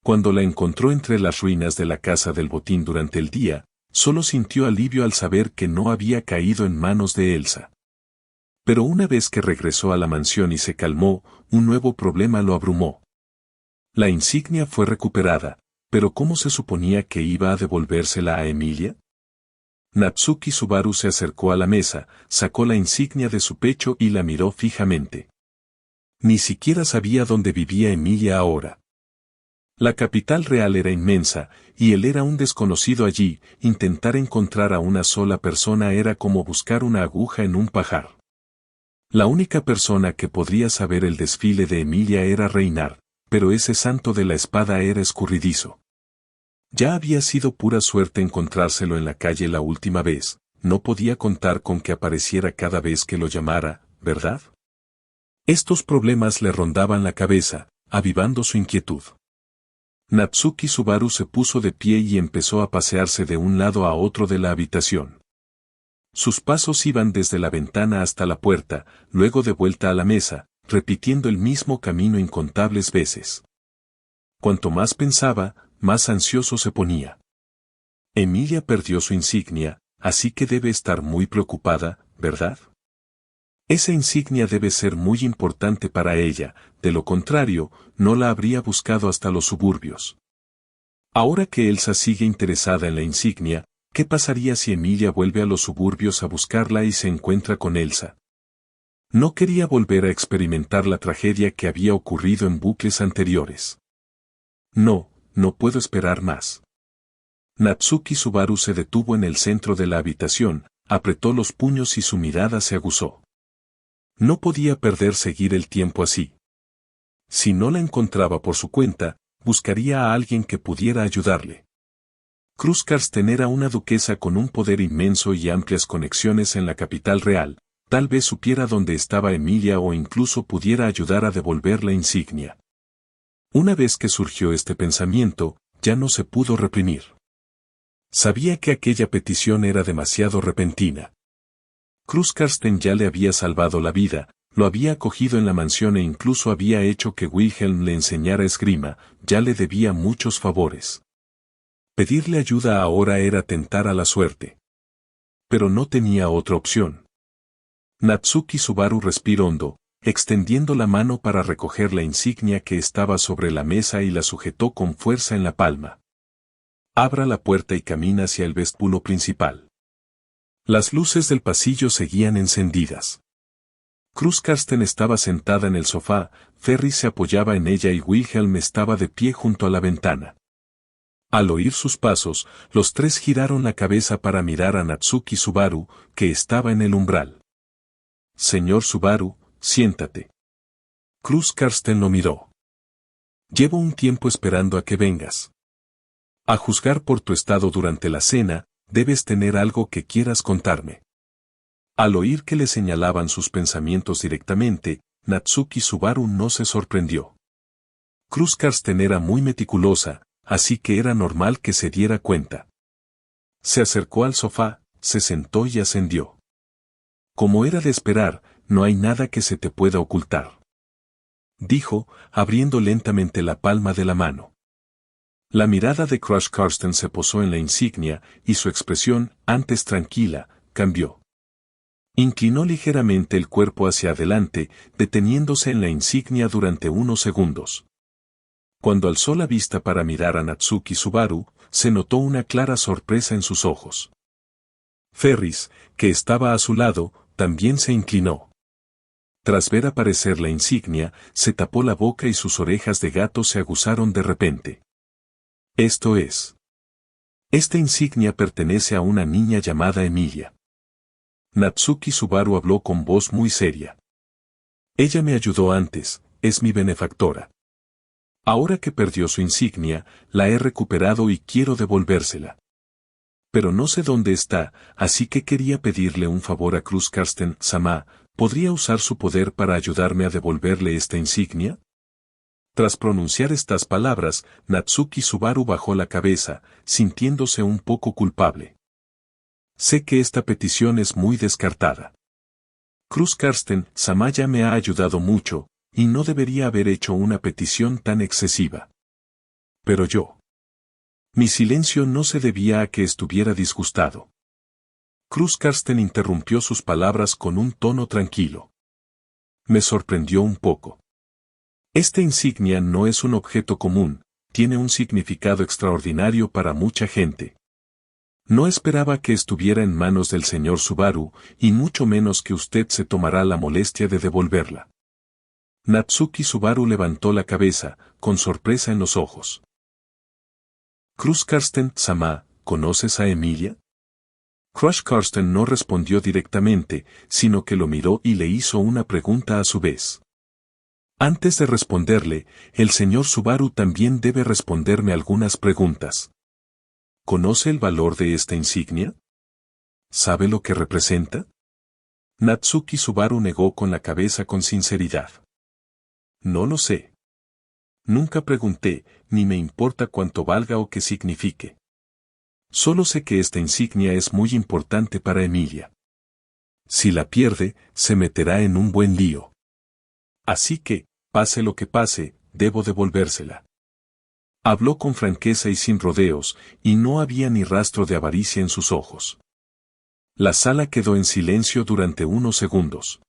S2: Cuando la encontró entre las ruinas de la casa del botín durante el día, solo sintió alivio al saber que no había caído en manos de Elsa. Pero una vez que regresó a la mansión y se calmó, un nuevo problema lo abrumó. La insignia fue recuperada, pero ¿cómo se suponía que iba a devolvérsela a Emilia? Natsuki Subaru se acercó a la mesa, sacó la insignia de su pecho y la miró fijamente. Ni siquiera sabía dónde vivía Emilia ahora. La capital real era inmensa, y él era un desconocido allí. Intentar encontrar a una sola persona era como buscar una aguja en un pajar. La única persona que podría saber el desfile de Emilia era Reinar, pero ese santo de la espada era escurridizo. Ya había sido pura suerte encontrárselo en la calle la última vez, no podía contar con que apareciera cada vez que lo llamara, ¿verdad? Estos problemas le rondaban la cabeza, avivando su inquietud. Natsuki Subaru se puso de pie y empezó a pasearse de un lado a otro de la habitación. Sus pasos iban desde la ventana hasta la puerta, luego de vuelta a la mesa, repitiendo el mismo camino incontables veces. Cuanto más pensaba, más ansioso se ponía. Emilia perdió su insignia, así que debe estar muy preocupada, ¿verdad? Esa insignia debe ser muy importante para ella, de lo contrario, no la habría buscado hasta los suburbios. Ahora que Elsa sigue interesada en la insignia, ¿qué pasaría si Emilia vuelve a los suburbios a buscarla y se encuentra con Elsa? No quería volver a experimentar la tragedia que había ocurrido en bucles anteriores. No, no puedo esperar más. Natsuki Subaru se detuvo en el centro de la habitación, apretó los puños y su mirada se aguzó. No podía perder seguir el tiempo así. Si no la encontraba por su cuenta, buscaría a alguien que pudiera ayudarle. Cruz Karsten era una duquesa con un poder inmenso y amplias conexiones en la capital real, tal vez supiera dónde estaba Emilia o incluso pudiera ayudar a devolver la insignia. Una vez que surgió este pensamiento, ya no se pudo reprimir. Sabía que aquella petición era demasiado repentina. Cruz Karsten ya le había salvado la vida, lo había acogido en la mansión e incluso había hecho que Wilhelm le enseñara esgrima, ya le debía muchos favores. Pedirle ayuda ahora era tentar a la suerte. Pero no tenía otra opción. Natsuki Subaru respiró hondo, extendiendo la mano para recoger la insignia que estaba sobre la mesa y la sujetó con fuerza en la palma. Abra la puerta y camina hacia el vestíbulo principal. Las luces del pasillo seguían encendidas. Cruz Karsten estaba sentada en el sofá, Ferris se apoyaba en ella y Wilhelm estaba de pie junto a la ventana. Al oír sus pasos, los tres giraron la cabeza para mirar a Natsuki Subaru, que estaba en el umbral. Señor Subaru, siéntate. Cruz Karsten lo miró. Llevo un tiempo esperando a que vengas. A juzgar por tu estado durante la cena, debes tener algo que quieras contarme. Al oír que le señalaban sus pensamientos directamente, Natsuki Subaru no se sorprendió. Cruz Karsten era muy meticulosa, así que era normal que se diera cuenta. Se acercó al sofá, se sentó y ascendió. Como era de esperar, no hay nada que se te pueda ocultar. Dijo, abriendo lentamente la palma de la mano. La mirada de Cruz Karsten se posó en la insignia, y su expresión, antes tranquila, cambió. Inclinó ligeramente el cuerpo hacia adelante, deteniéndose en la insignia durante unos segundos. Cuando alzó la vista para mirar a Natsuki Subaru, se notó una clara sorpresa en sus ojos. Ferris, que estaba a su lado, también se inclinó. Tras ver aparecer la insignia, se tapó la boca y sus orejas de gato se aguzaron de repente. Esto es. Esta insignia pertenece a una niña llamada Emilia. Natsuki Subaru habló con voz muy seria. Ella me ayudó antes, es mi benefactora. Ahora que perdió su insignia, la he recuperado y quiero devolvérsela. Pero no sé dónde está, así que quería pedirle un favor a Cruz Karsten-sama, ¿podría usar su poder para ayudarme a devolverle esta insignia? Tras pronunciar estas palabras, Natsuki Subaru bajó la cabeza, sintiéndose un poco culpable. Sé que esta petición es muy descartada. Cruz Karsten-sama ya me ha ayudado mucho, y no debería haber hecho una petición tan excesiva. Pero yo. Mi silencio no se debía a que estuviera disgustado. Cruz Karsten interrumpió sus palabras con un tono tranquilo. Me sorprendió un poco. Esta insignia no es un objeto común, tiene un significado extraordinario para mucha gente. No esperaba que estuviera en manos del señor Subaru, y mucho menos que usted se tomará la molestia de devolverla. Natsuki Subaru levantó la cabeza, con sorpresa en los ojos. Cruz Karsten-sama, ¿conoces a Emilia? Cruz Karsten no respondió directamente, sino que lo miró y le hizo una pregunta a su vez. Antes de responderle, el señor Subaru también debe responderme algunas preguntas. ¿Conoce el valor de esta insignia? ¿Sabe lo que representa? Natsuki Subaru negó con la cabeza con sinceridad. No lo sé. Nunca pregunté, ni me importa cuánto valga o qué signifique. Solo sé que esta insignia es muy importante para Emilia. Si la pierde, se meterá en un buen lío. Así que, pase lo que pase, debo devolvérsela. Habló con franqueza y sin rodeos, y no había ni rastro de avaricia en sus ojos. La sala quedó en silencio durante unos segundos.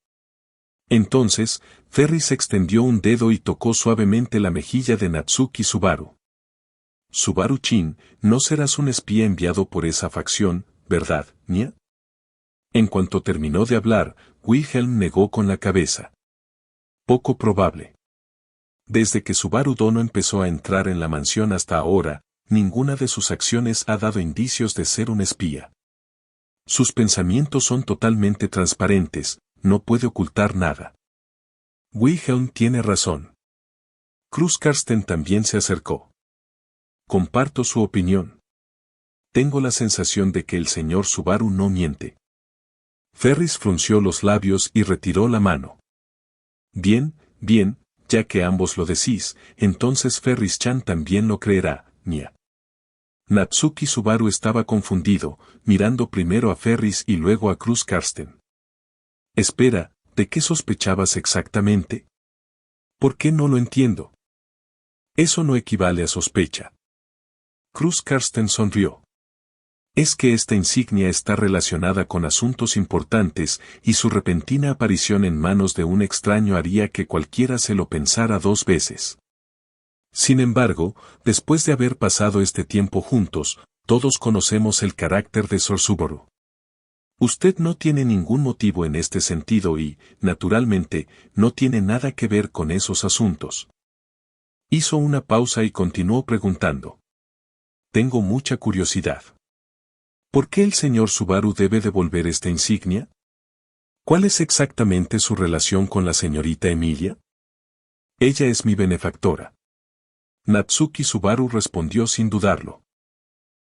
S2: Entonces, Ferris extendió un dedo y tocó suavemente la mejilla de Natsuki Subaru. Subaru-chin, no serás un espía enviado por esa facción, ¿verdad, Nia? En cuanto terminó de hablar, Wilhelm negó con la cabeza. Poco probable. Desde que Subaru Dono empezó a entrar en la mansión hasta ahora, ninguna de sus acciones ha dado indicios de ser un espía. Sus pensamientos son totalmente transparentes, no puede ocultar nada. Wilhelm tiene razón. Cruz Karsten también se acercó. Comparto su opinión. Tengo la sensación de que el señor Subaru no miente. Ferris frunció los labios y retiró la mano. Bien, bien, ya que ambos lo decís, entonces Ferris-chan también lo creerá, Nia. Natsuki Subaru estaba confundido, mirando primero a Ferris y luego a Cruz Karsten. Espera, ¿de qué sospechabas exactamente? ¿Por qué no lo entiendo? Eso no equivale a sospecha. Cruz Karsten sonrió. Es que esta insignia está relacionada con asuntos importantes y su repentina aparición en manos de un extraño haría que cualquiera se lo pensara 2 veces. Sin embargo, después de haber pasado este tiempo juntos, todos conocemos el carácter de Sor Subaru. Usted no tiene ningún motivo en este sentido y, naturalmente, no tiene nada que ver con esos asuntos. Hizo una pausa y continuó preguntando. Tengo mucha curiosidad. ¿Por qué el señor Subaru debe devolver esta insignia? ¿Cuál es exactamente su relación con la señorita Emilia? Ella es mi benefactora. Natsuki Subaru respondió sin dudarlo.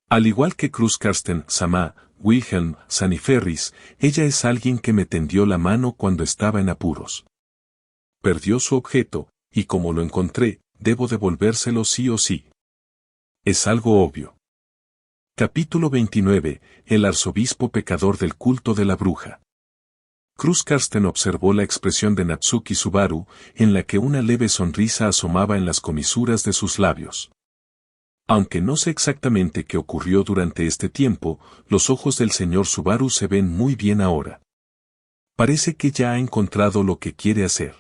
S2: Al igual que Cruz Karsten, Sama, Wilhelm, San y Ferris, ella es alguien que me tendió la mano cuando estaba en apuros. Perdió su objeto, y como lo encontré, debo devolvérselo sí o sí. Es algo obvio. Capítulo 29, el arzobispo pecador del culto de la bruja. Cruz Karsten observó la expresión de Natsuki Subaru, en la que una leve sonrisa asomaba en las comisuras de sus labios. Aunque no sé exactamente qué ocurrió durante este tiempo, los ojos del señor Subaru se ven muy bien ahora. Parece que ya ha encontrado lo que quiere hacer.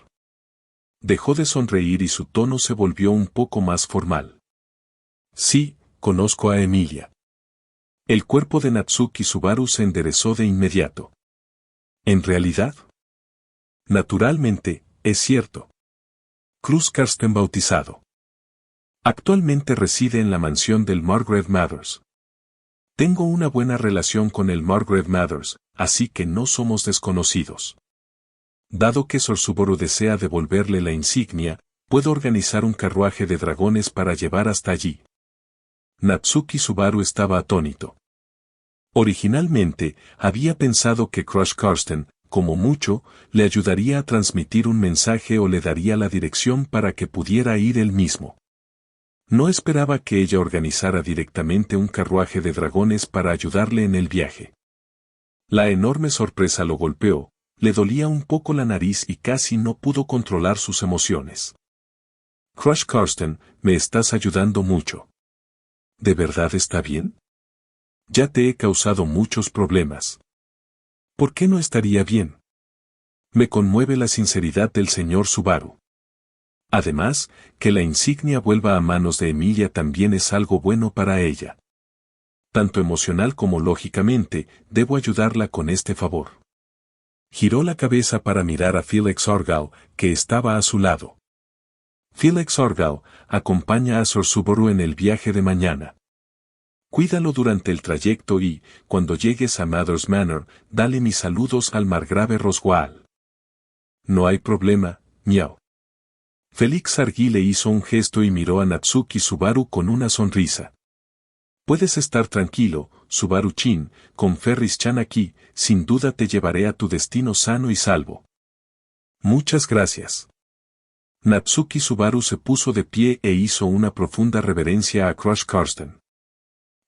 S2: Dejó de sonreír y su tono se volvió un poco más formal. Sí, conozco a Emilia. El cuerpo de Natsuki Subaru se enderezó de inmediato. ¿En realidad? Naturalmente, es cierto. Cruz Karsten bautizado. Actualmente reside en la mansión del Margaret Mathers. Tengo una buena relación con el Margaret Mathers, así que no somos desconocidos. Dado que Sor Subaru desea devolverle la insignia, puedo organizar un carruaje de dragones para llevar hasta allí. Natsuki Subaru estaba atónito. Originalmente, había pensado que Cruz Karsten, como mucho, le ayudaría a transmitir un mensaje o le daría la dirección para que pudiera ir él mismo. No esperaba que ella organizara directamente un carruaje de dragones para ayudarle en el viaje. La enorme sorpresa lo golpeó, le dolía un poco la nariz y casi no pudo controlar sus emociones. Cruz Karsten, me estás ayudando mucho. ¿De verdad está bien? Ya te he causado muchos problemas. ¿Por qué no estaría bien? Me conmueve la sinceridad del señor Subaru. Además, que la insignia vuelva a manos de Emilia también es algo bueno para ella. Tanto emocional como lógicamente, debo ayudarla con este favor. Giró la cabeza para mirar a Felix Argyle, que estaba a su lado. Felix Argyle, acompaña a Sor Subaru en el viaje de mañana. Cuídalo durante el trayecto y, cuando llegues a Mathers Manor, dale mis saludos al margrave Roswell. No hay problema, miau. Felix Argyle hizo un gesto y miró a Natsuki Subaru con una sonrisa. Puedes estar tranquilo, Subaru-chin, con Ferris-chan aquí, sin duda te llevaré a tu destino sano y salvo. Muchas gracias. Natsuki Subaru se puso de pie e hizo una profunda reverencia a Cruz Karsten.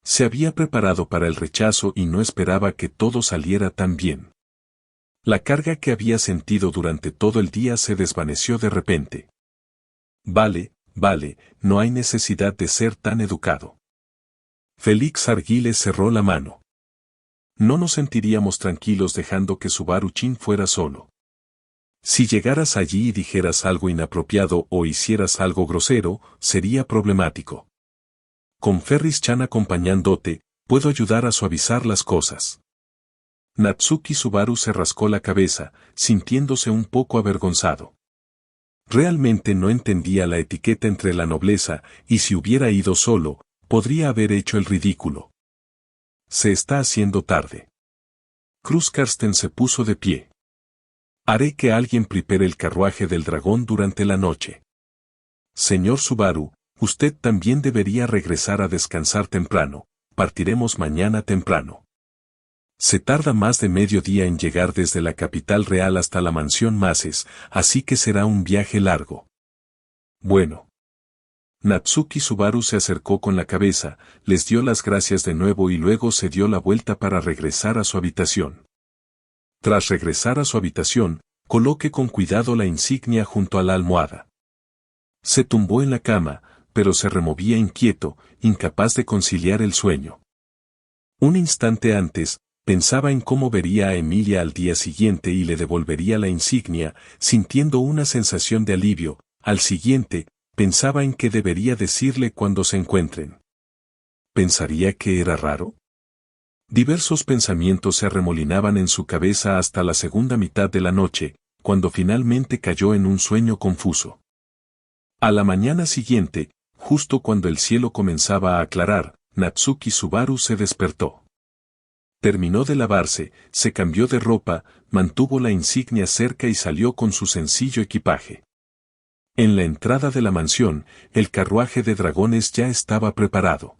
S2: Se había preparado para el rechazo y no esperaba que todo saliera tan bien. La carga que había sentido durante todo el día se desvaneció de repente. Vale, no hay necesidad de ser tan educado. Felix Argyle cerró la mano. No nos sentiríamos tranquilos dejando que Subaru-chin fuera solo. Si llegaras allí y dijeras algo inapropiado o hicieras algo grosero, sería problemático. Con Ferris-chan acompañándote, puedo ayudar a suavizar las cosas. Natsuki Subaru se rascó la cabeza, sintiéndose un poco avergonzado. Realmente no entendía la etiqueta entre la nobleza, y si hubiera ido solo, podría haber hecho el ridículo. Se está haciendo tarde. Cruz Karsten se puso de pie. Haré que alguien prepare el carruaje del dragón durante la noche. Señor Subaru, usted también debería regresar a descansar temprano. Partiremos mañana temprano. Se tarda más de medio día en llegar desde la capital real hasta la mansión Mases, así que será un viaje largo. Bueno. Natsuki Subaru se acercó con la cabeza, les dio las gracias de nuevo y luego se dio la vuelta para regresar a su habitación. Tras regresar a su habitación, coloque con cuidado la insignia junto a la almohada. Se tumbó en la cama, pero se removía inquieto, incapaz de conciliar el sueño. Un instante antes, pensaba en cómo vería a Emilia al día siguiente y le devolvería la insignia, sintiendo una sensación de alivio. Al siguiente, pensaba en qué debería decirle cuando se encuentren. ¿Pensaría que era raro? Diversos pensamientos se arremolinaban en su cabeza hasta la segunda mitad de la noche, cuando finalmente cayó en un sueño confuso. A la mañana siguiente, justo cuando el cielo comenzaba a aclarar, Natsuki Subaru se despertó. Terminó de lavarse, se cambió de ropa, mantuvo la insignia cerca y salió con su sencillo equipaje. En la entrada de la mansión, el carruaje de dragones ya estaba preparado.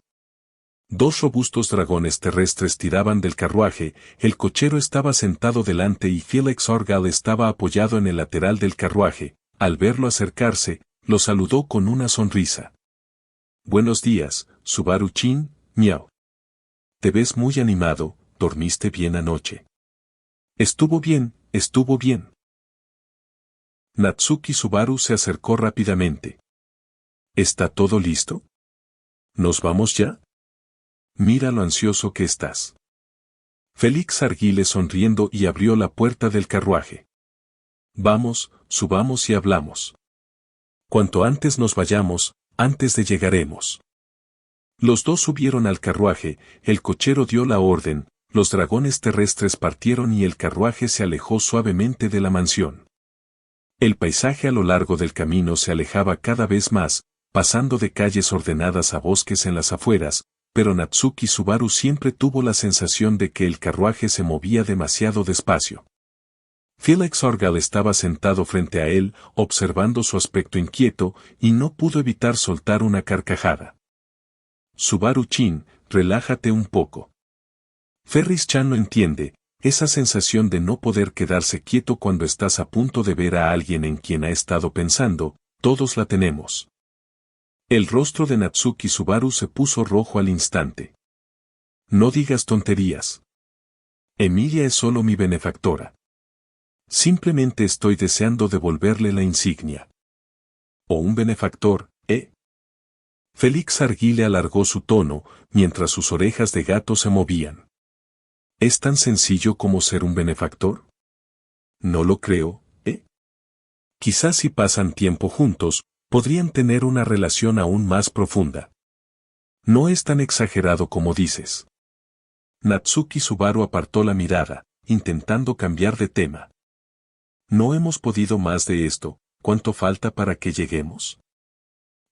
S2: 2 robustos dragones terrestres tiraban del carruaje, el cochero estaba sentado delante y Felix Orgal estaba apoyado en el lateral del carruaje. Al verlo acercarse, lo saludó con una sonrisa. Buenos días, Subaru-chin, miau. Te ves muy animado, ¿dormiste bien anoche? Estuvo bien, estuvo bien. Natsuki Subaru se acercó rápidamente. ¿Está todo listo? ¿Nos vamos ya? Mira lo ansioso que estás. Félix Arguile sonriendo y abrió la puerta del carruaje. Vamos, subamos y hablamos. Cuanto antes nos vayamos, antes de llegaremos. Los dos subieron al carruaje, el cochero dio la orden, los dragones terrestres partieron y el carruaje se alejó suavemente de la mansión. El paisaje a lo largo del camino se alejaba cada vez más, pasando de calles ordenadas a bosques en las afueras, pero Natsuki Subaru siempre tuvo la sensación de que el carruaje se movía demasiado despacio. Felix Orgal estaba sentado frente a él, observando su aspecto inquieto, y no pudo evitar soltar una carcajada. Subaru-chin, relájate un poco. Ferris-chan no entiende, esa sensación de no poder quedarse quieto cuando estás a punto de ver a alguien en quien ha estado pensando, todos la tenemos. El rostro de Natsuki Subaru se puso rojo al instante. No digas tonterías. Emilia es solo mi benefactora. Simplemente estoy deseando devolverle la insignia. ¿O un benefactor, Félix Arguile alargó su tono, mientras sus orejas de gato se movían. ¿Es tan sencillo como ser un benefactor? No lo creo, Quizás si pasan tiempo juntos, podrían tener una relación aún más profunda. No es tan exagerado como dices. Natsuki Subaru apartó la mirada, intentando cambiar de tema. No hemos podido más de esto, ¿cuánto falta para que lleguemos?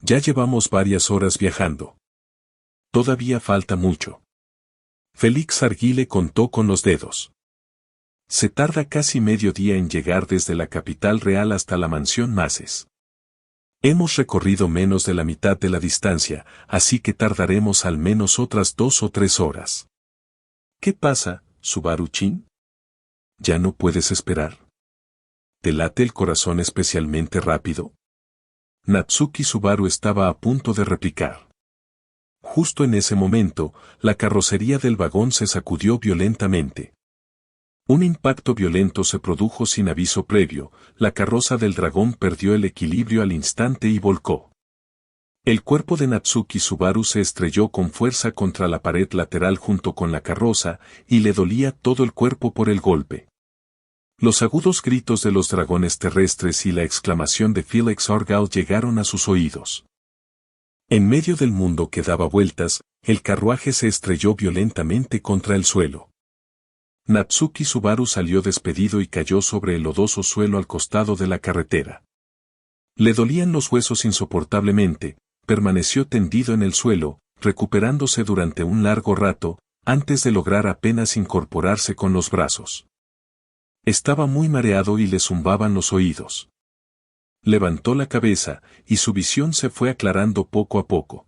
S2: Ya llevamos varias horas viajando. Todavía falta mucho. Félix Arguile contó con los dedos. Se tarda casi medio día en llegar desde la capital real hasta la mansión Mases. Hemos recorrido menos de la mitad de la distancia, así que tardaremos al menos otras 2 o 3 horas. ¿Qué pasa, Subaru-chin? ¿Ya no puedes esperar? ¿Te late el corazón especialmente rápido? Natsuki Subaru estaba a punto de replicar. Justo en ese momento, la carrocería del vagón se sacudió violentamente. Un impacto violento se produjo sin aviso previo, la carroza del dragón perdió el equilibrio al instante y volcó. El cuerpo de Natsuki Subaru se estrelló con fuerza contra la pared lateral junto con la carroza, y le dolía todo el cuerpo por el golpe. Los agudos gritos de los dragones terrestres y la exclamación de Felix Orgal llegaron a sus oídos. En medio del mundo que daba vueltas, el carruaje se estrelló violentamente contra el suelo. Natsuki Subaru salió despedido y cayó sobre el lodoso suelo al costado de la carretera. Le dolían los huesos insoportablemente, permaneció tendido en el suelo, recuperándose durante un largo rato, antes de lograr apenas incorporarse con los brazos. Estaba muy mareado y le zumbaban los oídos. Levantó la cabeza, y su visión se fue aclarando poco a poco.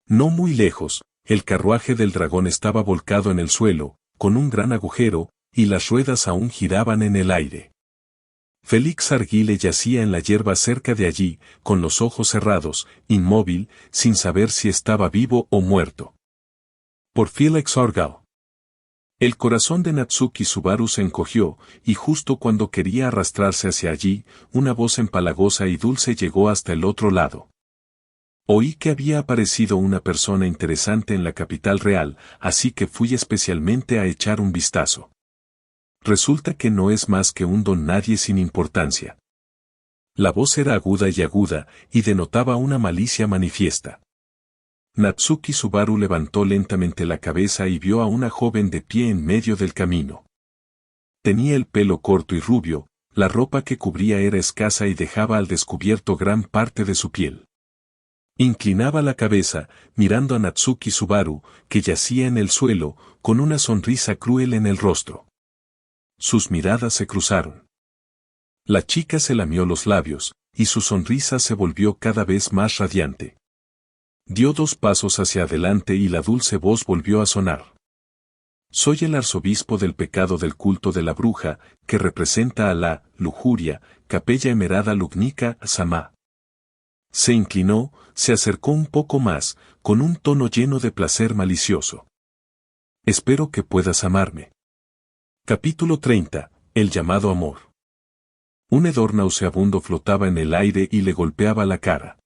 S2: No muy lejos, el carruaje del dragón estaba volcado en el suelo, con un gran agujero, y las ruedas aún giraban en el aire. Félix Arguile yacía en la hierba cerca de allí, con los ojos cerrados, inmóvil, sin saber si estaba vivo o muerto. Por Felix Argyle. El corazón de Natsuki Subaru se encogió, y justo cuando quería arrastrarse hacia allí, una voz empalagosa y dulce llegó hasta el otro lado. Oí que había aparecido una persona interesante en la capital real, así que fui especialmente a echar un vistazo. Resulta que no es más que un don nadie sin importancia. La voz era aguda, y denotaba una malicia manifiesta. Natsuki Subaru levantó lentamente la cabeza y vio a una joven de pie en medio del camino. Tenía el pelo corto y rubio, la ropa que cubría era escasa y dejaba al descubierto gran parte de su piel. Inclinaba la cabeza, mirando a Natsuki Subaru, que yacía en el suelo, con una sonrisa cruel en el rostro. Sus miradas se cruzaron. La chica se lamió los labios, y su sonrisa se volvió cada vez más radiante. Dio 2 pasos hacia adelante y la dulce voz volvió a sonar. Soy el arzobispo del pecado del culto de la bruja, que representa a la lujuria, Capella Emerada Lugnica Sama. Se inclinó, se acercó un poco más, con un tono lleno de placer malicioso. Espero que puedas amarme. Capítulo 30. El llamado amor. Un hedor nauseabundo flotaba en el aire y le golpeaba la cara.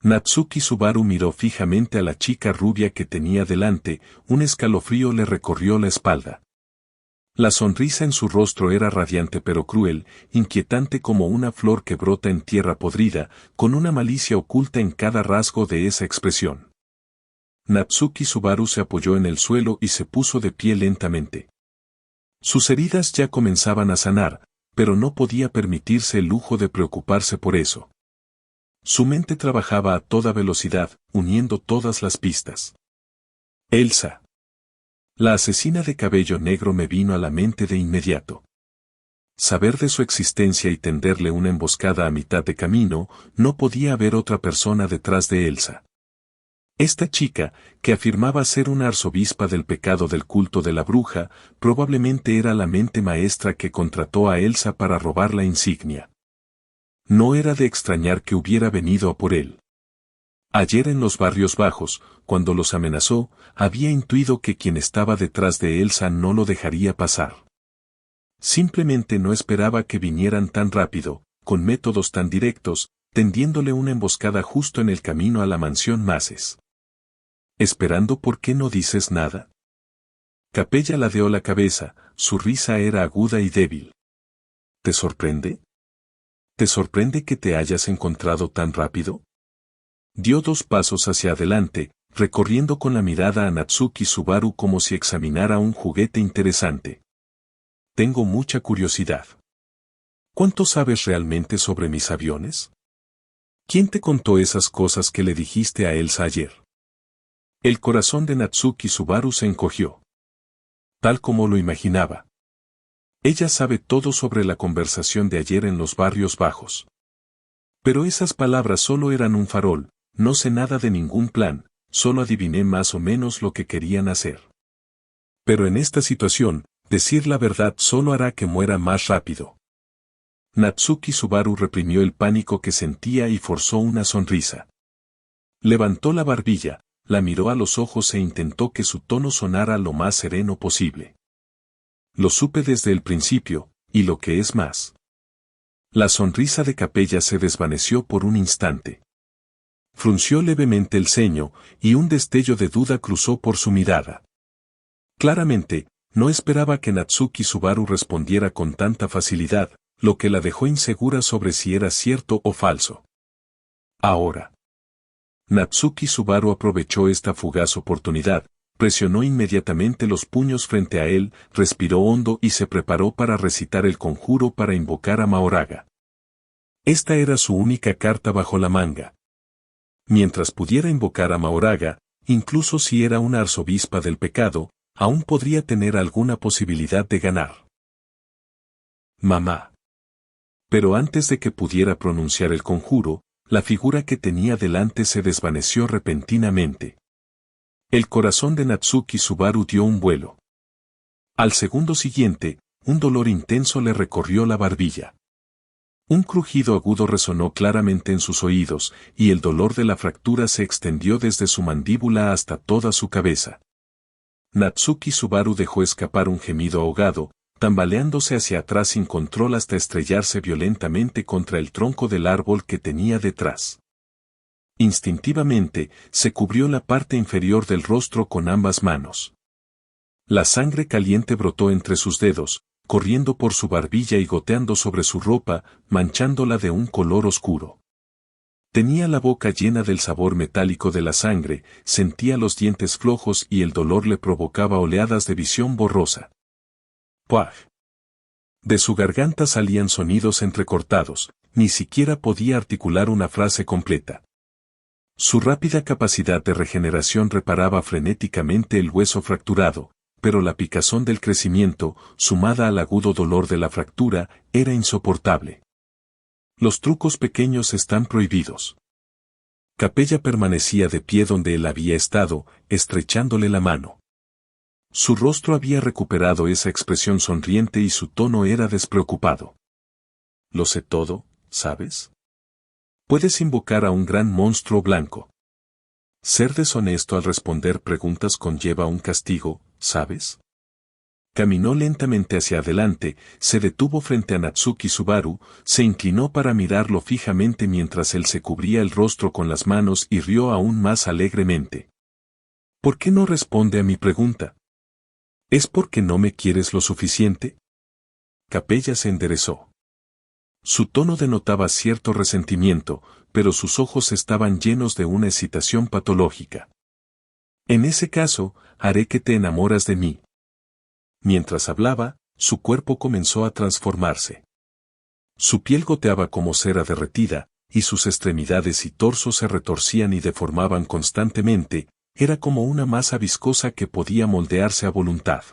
S2: Natsuki Subaru miró fijamente a la chica rubia que tenía delante, un escalofrío le recorrió la espalda. La sonrisa en su rostro era radiante pero cruel, inquietante como una flor que brota en tierra podrida, con una malicia oculta en cada rasgo de esa expresión. Natsuki Subaru se apoyó en el suelo y se puso de pie lentamente. Sus heridas ya comenzaban a sanar, pero no podía permitirse el lujo de preocuparse por eso. Su mente trabajaba a toda velocidad, uniendo todas las pistas. Elsa. La asesina de cabello negro me vino a la mente de inmediato. Saber de su existencia y tenderle una emboscada a mitad de camino, no podía haber otra persona detrás de Elsa. Esta chica, que afirmaba ser una arzobispa del pecado del culto de la bruja, probablemente era la mente maestra que contrató a Elsa para robar la insignia. No era de extrañar que hubiera venido a por él. Ayer en los barrios bajos, cuando los amenazó, había intuido que quien estaba detrás de Elsa no lo dejaría pasar. Simplemente no esperaba que vinieran tan rápido, con métodos tan directos, tendiéndole una emboscada justo en el camino a la mansión Maces. ¿Esperando por qué no dices nada? Capella ladeó la cabeza, su risa era aguda y débil. ¿Te sorprende? ¿Te sorprende que te hayas encontrado tan rápido? Dio 2 pasos hacia adelante, recorriendo con la mirada a Natsuki Subaru como si examinara un juguete interesante. Tengo mucha curiosidad. ¿Cuánto sabes realmente sobre mis aviones? ¿Quién te contó esas cosas que le dijiste a Elsa ayer? El corazón de Natsuki Subaru se encogió. Tal como lo imaginaba. Ella sabe todo sobre la conversación de ayer en los barrios bajos. Pero esas palabras solo eran un farol, no sé nada de ningún plan, solo adiviné más o menos lo que querían hacer. Pero en esta situación, decir la verdad solo hará que muera más rápido. Natsuki Subaru reprimió el pánico que sentía y forzó una sonrisa. Levantó la barbilla, la miró a los ojos e intentó que su tono sonara lo más sereno posible. Lo supe desde el principio, y lo que es más. La sonrisa de Capella se desvaneció por un instante. Frunció levemente el ceño, y un destello de duda cruzó por su mirada. Claramente, no esperaba que Natsuki Subaru respondiera con tanta facilidad, lo que la dejó insegura sobre si era cierto o falso. Ahora. Natsuki Subaru aprovechó esta fugaz oportunidad, presionó inmediatamente los puños frente a él, respiró hondo y se preparó para recitar el conjuro para invocar a Mahoraga. Esta era su única carta bajo la manga. Mientras pudiera invocar a Mahoraga, incluso si era una arzobispa del pecado, aún podría tener alguna posibilidad de ganar. Mamá. Pero antes de que pudiera pronunciar el conjuro, la figura que tenía delante se desvaneció repentinamente. El corazón de Natsuki Subaru dio un vuelo. Al segundo siguiente, un dolor intenso le recorrió la barbilla. Un crujido agudo resonó claramente en sus oídos, y el dolor de la fractura se extendió desde su mandíbula hasta toda su cabeza. Natsuki Subaru dejó escapar un gemido ahogado, tambaleándose hacia atrás sin control hasta estrellarse violentamente contra el tronco del árbol que tenía detrás. Instintivamente, se cubrió la parte inferior del rostro con ambas manos. La sangre caliente brotó entre sus dedos, corriendo por su barbilla y goteando sobre su ropa, manchándola de un color oscuro. Tenía la boca llena del sabor metálico de la sangre, sentía los dientes flojos y el dolor le provocaba oleadas de visión borrosa. ¡Puaj! De su garganta salían sonidos entrecortados, ni siquiera podía articular una frase completa. Su rápida capacidad de regeneración reparaba frenéticamente el hueso fracturado, pero la picazón del crecimiento, sumada al agudo dolor de la fractura, era insoportable. Los trucos pequeños están prohibidos. Capella permanecía de pie donde él había estado, estrechándole la mano. Su rostro había recuperado esa expresión sonriente y su tono era despreocupado. Lo sé todo, ¿sabes? Puedes invocar a un gran monstruo blanco. Ser deshonesto al responder preguntas conlleva un castigo, ¿sabes? Caminó lentamente hacia adelante, se detuvo frente a Natsuki Subaru, se inclinó para mirarlo fijamente mientras él se cubría el rostro con las manos y rió aún más alegremente. ¿Por qué no responde a mi pregunta? ¿Es porque no me quieres lo suficiente? Capella se enderezó. Su tono denotaba cierto resentimiento, pero sus ojos estaban llenos de una excitación patológica. En ese caso, haré que te enamoras de mí. Mientras hablaba, su cuerpo comenzó a transformarse. Su piel goteaba como cera derretida, y sus extremidades y torso se retorcían y deformaban constantemente, era como una masa viscosa que podía moldearse a voluntad.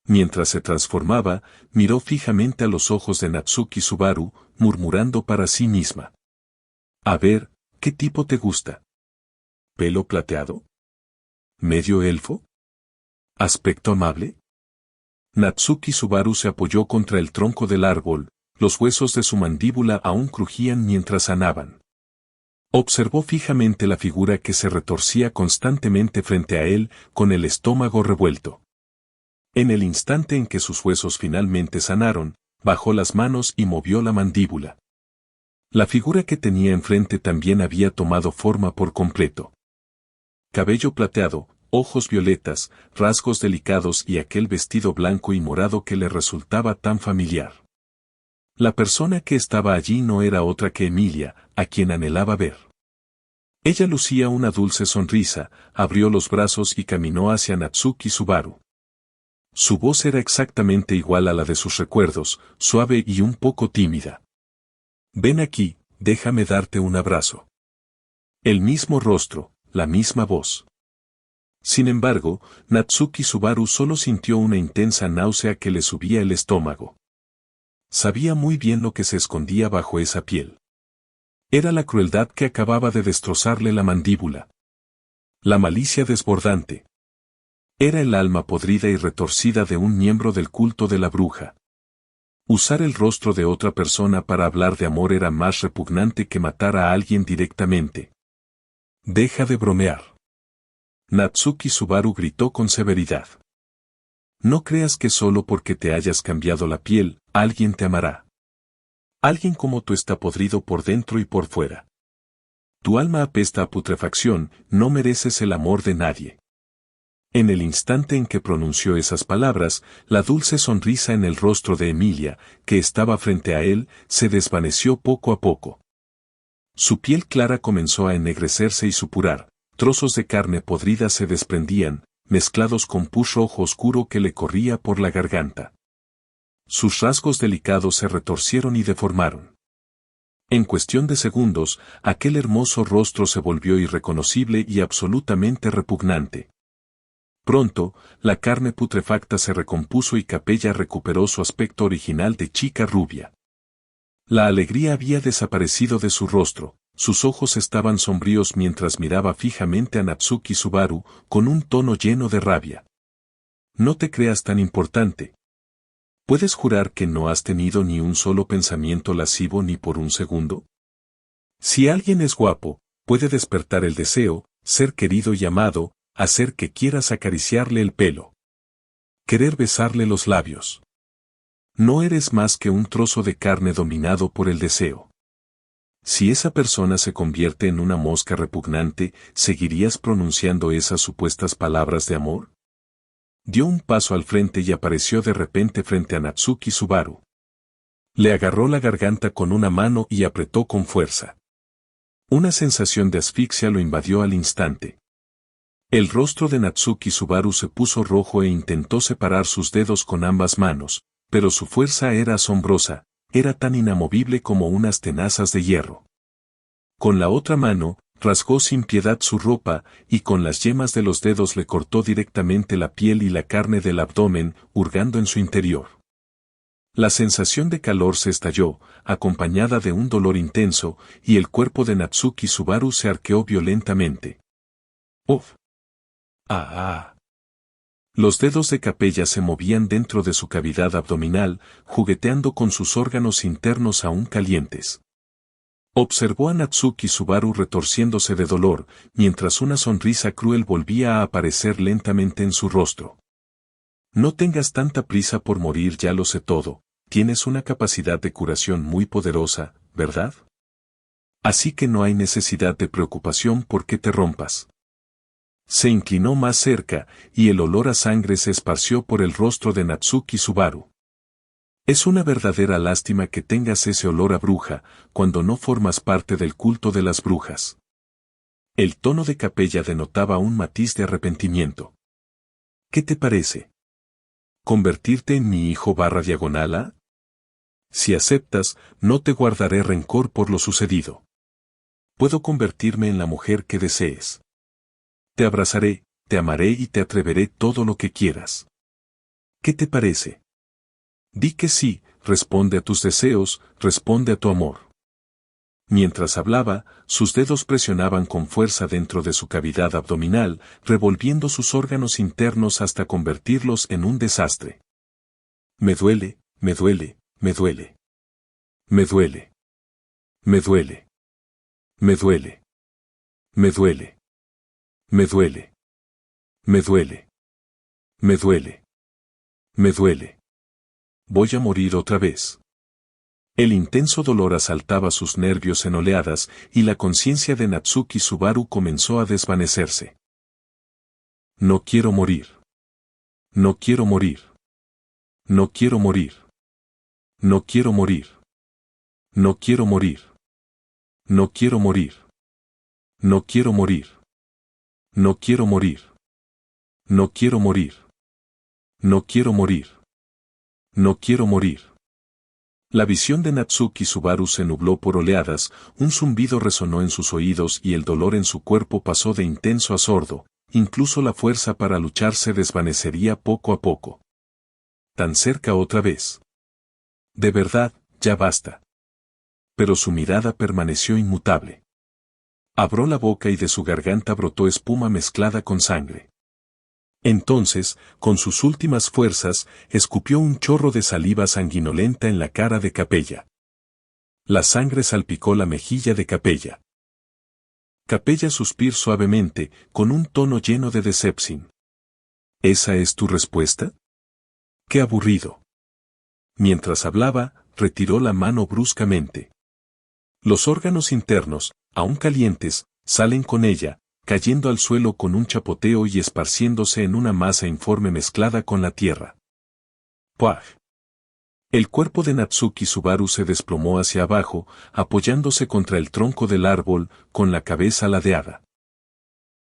S2: Mientras se transformaba, miró fijamente a los ojos de Natsuki Subaru, murmurando para sí misma. A ver, ¿qué tipo te gusta? ¿Pelo plateado? ¿Medio elfo? ¿Aspecto amable? Natsuki Subaru se apoyó contra el tronco del árbol, los huesos de su mandíbula aún crujían mientras sanaban. Observó fijamente la figura que se retorcía constantemente frente a él, con el estómago revuelto. En el instante en que sus huesos finalmente sanaron, bajó las manos y movió la mandíbula. La figura que tenía enfrente también había tomado forma por completo. Cabello plateado, ojos violetas, rasgos delicados y aquel vestido blanco y morado que le resultaba tan familiar. La persona que estaba allí no era otra que Emilia, a quien anhelaba ver. Ella lucía una dulce sonrisa, abrió los brazos y caminó hacia Natsuki Subaru. Su voz era exactamente igual a la de sus recuerdos, suave y un poco tímida. Ven aquí, déjame darte un abrazo. El mismo rostro, la misma voz. Sin embargo, Natsuki Subaru solo sintió una intensa náusea que le subía el estómago. Sabía muy bien lo que se escondía bajo esa piel. Era la crueldad que acababa de destrozarle la mandíbula. La malicia desbordante. Era el alma podrida y retorcida de un miembro del culto de la bruja. Usar el rostro de otra persona para hablar de amor era más repugnante que matar a alguien directamente. Deja de bromear. Natsuki Subaru gritó con severidad. No creas que solo porque te hayas cambiado la piel, alguien te amará. Alguien como tú está podrido por dentro y por fuera. Tu alma apesta a putrefacción, no mereces el amor de nadie. En el instante en que pronunció esas palabras, la dulce sonrisa en el rostro de Emilia, que estaba frente a él, se desvaneció poco a poco. Su piel clara comenzó a ennegrecerse y supurar, trozos de carne podrida se desprendían, mezclados con pus rojo oscuro que le corría por la garganta. Sus rasgos delicados se retorcieron y deformaron. En cuestión de segundos, aquel hermoso rostro se volvió irreconocible y absolutamente repugnante. Pronto, la carne putrefacta se recompuso y Capella recuperó su aspecto original de chica rubia. La alegría había desaparecido de su rostro, sus ojos estaban sombríos mientras miraba fijamente a Natsuki Subaru, con un tono lleno de rabia. No te creas tan importante. ¿Puedes jurar que no has tenido ni un solo pensamiento lascivo ni por un segundo? Si alguien es guapo, puede despertar el deseo, ser querido y amado, hacer que quieras acariciarle el pelo. Querer besarle los labios. No eres más que un trozo de carne dominado por el deseo. Si esa persona se convierte en una mosca repugnante, ¿seguirías pronunciando esas supuestas palabras de amor? Dio un paso al frente y apareció de repente frente a Natsuki Subaru. Le agarró la garganta con una mano y apretó con fuerza. Una sensación de asfixia lo invadió al instante. El rostro de Natsuki Subaru se puso rojo e intentó separar sus dedos con ambas manos, pero su fuerza era asombrosa, era tan inamovible como unas tenazas de hierro. Con la otra mano, rasgó sin piedad su ropa, y con las yemas de los dedos le cortó directamente la piel y la carne del abdomen, hurgando en su interior. La sensación de calor se estalló, acompañada de un dolor intenso, y el cuerpo de Natsuki Subaru se arqueó violentamente. ¡Uf! ¡Ah! Los dedos de Capella se movían dentro de su cavidad abdominal, jugueteando con sus órganos internos aún calientes. Observó a Natsuki Subaru retorciéndose de dolor, mientras una sonrisa cruel volvía a aparecer lentamente en su rostro. No tengas tanta prisa por morir, ya lo sé todo, tienes una capacidad de curación muy poderosa, ¿verdad? Así que no hay necesidad de preocupación porque te rompas. Se inclinó más cerca, y el olor a sangre se esparció por el rostro de Natsuki Subaru. Es una verdadera lástima que tengas ese olor a bruja, cuando no formas parte del culto de las brujas. El tono de Capella denotaba un matiz de arrepentimiento. ¿Qué te parece? ¿Convertirte en mi hijo /diagonal? Si aceptas, no te guardaré rencor por lo sucedido. Puedo convertirme en la mujer que desees. Te abrazaré, te amaré y te atreveré todo lo que quieras. ¿Qué te parece? Di que sí, responde a tus deseos, responde a tu amor. Mientras hablaba, sus dedos presionaban con fuerza dentro de su cavidad abdominal, revolviendo sus órganos internos hasta convertirlos en un desastre. Me duele, me duele, me duele. Me duele. Me duele. Me duele. Me duele. Me duele. Me duele. Me duele. Me duele. Voy a morir otra vez. El intenso dolor asaltaba sus nervios en oleadas y la conciencia de Natsuki Subaru comenzó a desvanecerse. No quiero morir. No quiero morir. No quiero morir. No quiero morir. No quiero morir. No quiero morir. No quiero morir. No quiero morir. No quiero morir. No quiero morir. No quiero morir. La visión de Natsuki Subaru se nubló por oleadas, un zumbido resonó en sus oídos y el dolor en su cuerpo pasó de intenso a sordo, incluso la fuerza para luchar se desvanecería poco a poco. Tan cerca otra vez. De verdad, ya basta. Pero su mirada permaneció inmutable. Abrió la boca y de su garganta brotó espuma mezclada con sangre. Entonces, con sus últimas fuerzas, escupió un chorro de saliva sanguinolenta en la cara de Capella. La sangre salpicó la mejilla de Capella. Capella suspiró suavemente, con un tono lleno de decepción. ¿Esa es tu respuesta? ¡Qué aburrido! Mientras hablaba, retiró la mano bruscamente. Los órganos internos, aún calientes, salen con ella, cayendo al suelo con un chapoteo y esparciéndose en una masa informe mezclada con la tierra. ¡Puaj! El cuerpo de Natsuki Subaru se desplomó hacia abajo, apoyándose contra el tronco del árbol, con la cabeza ladeada.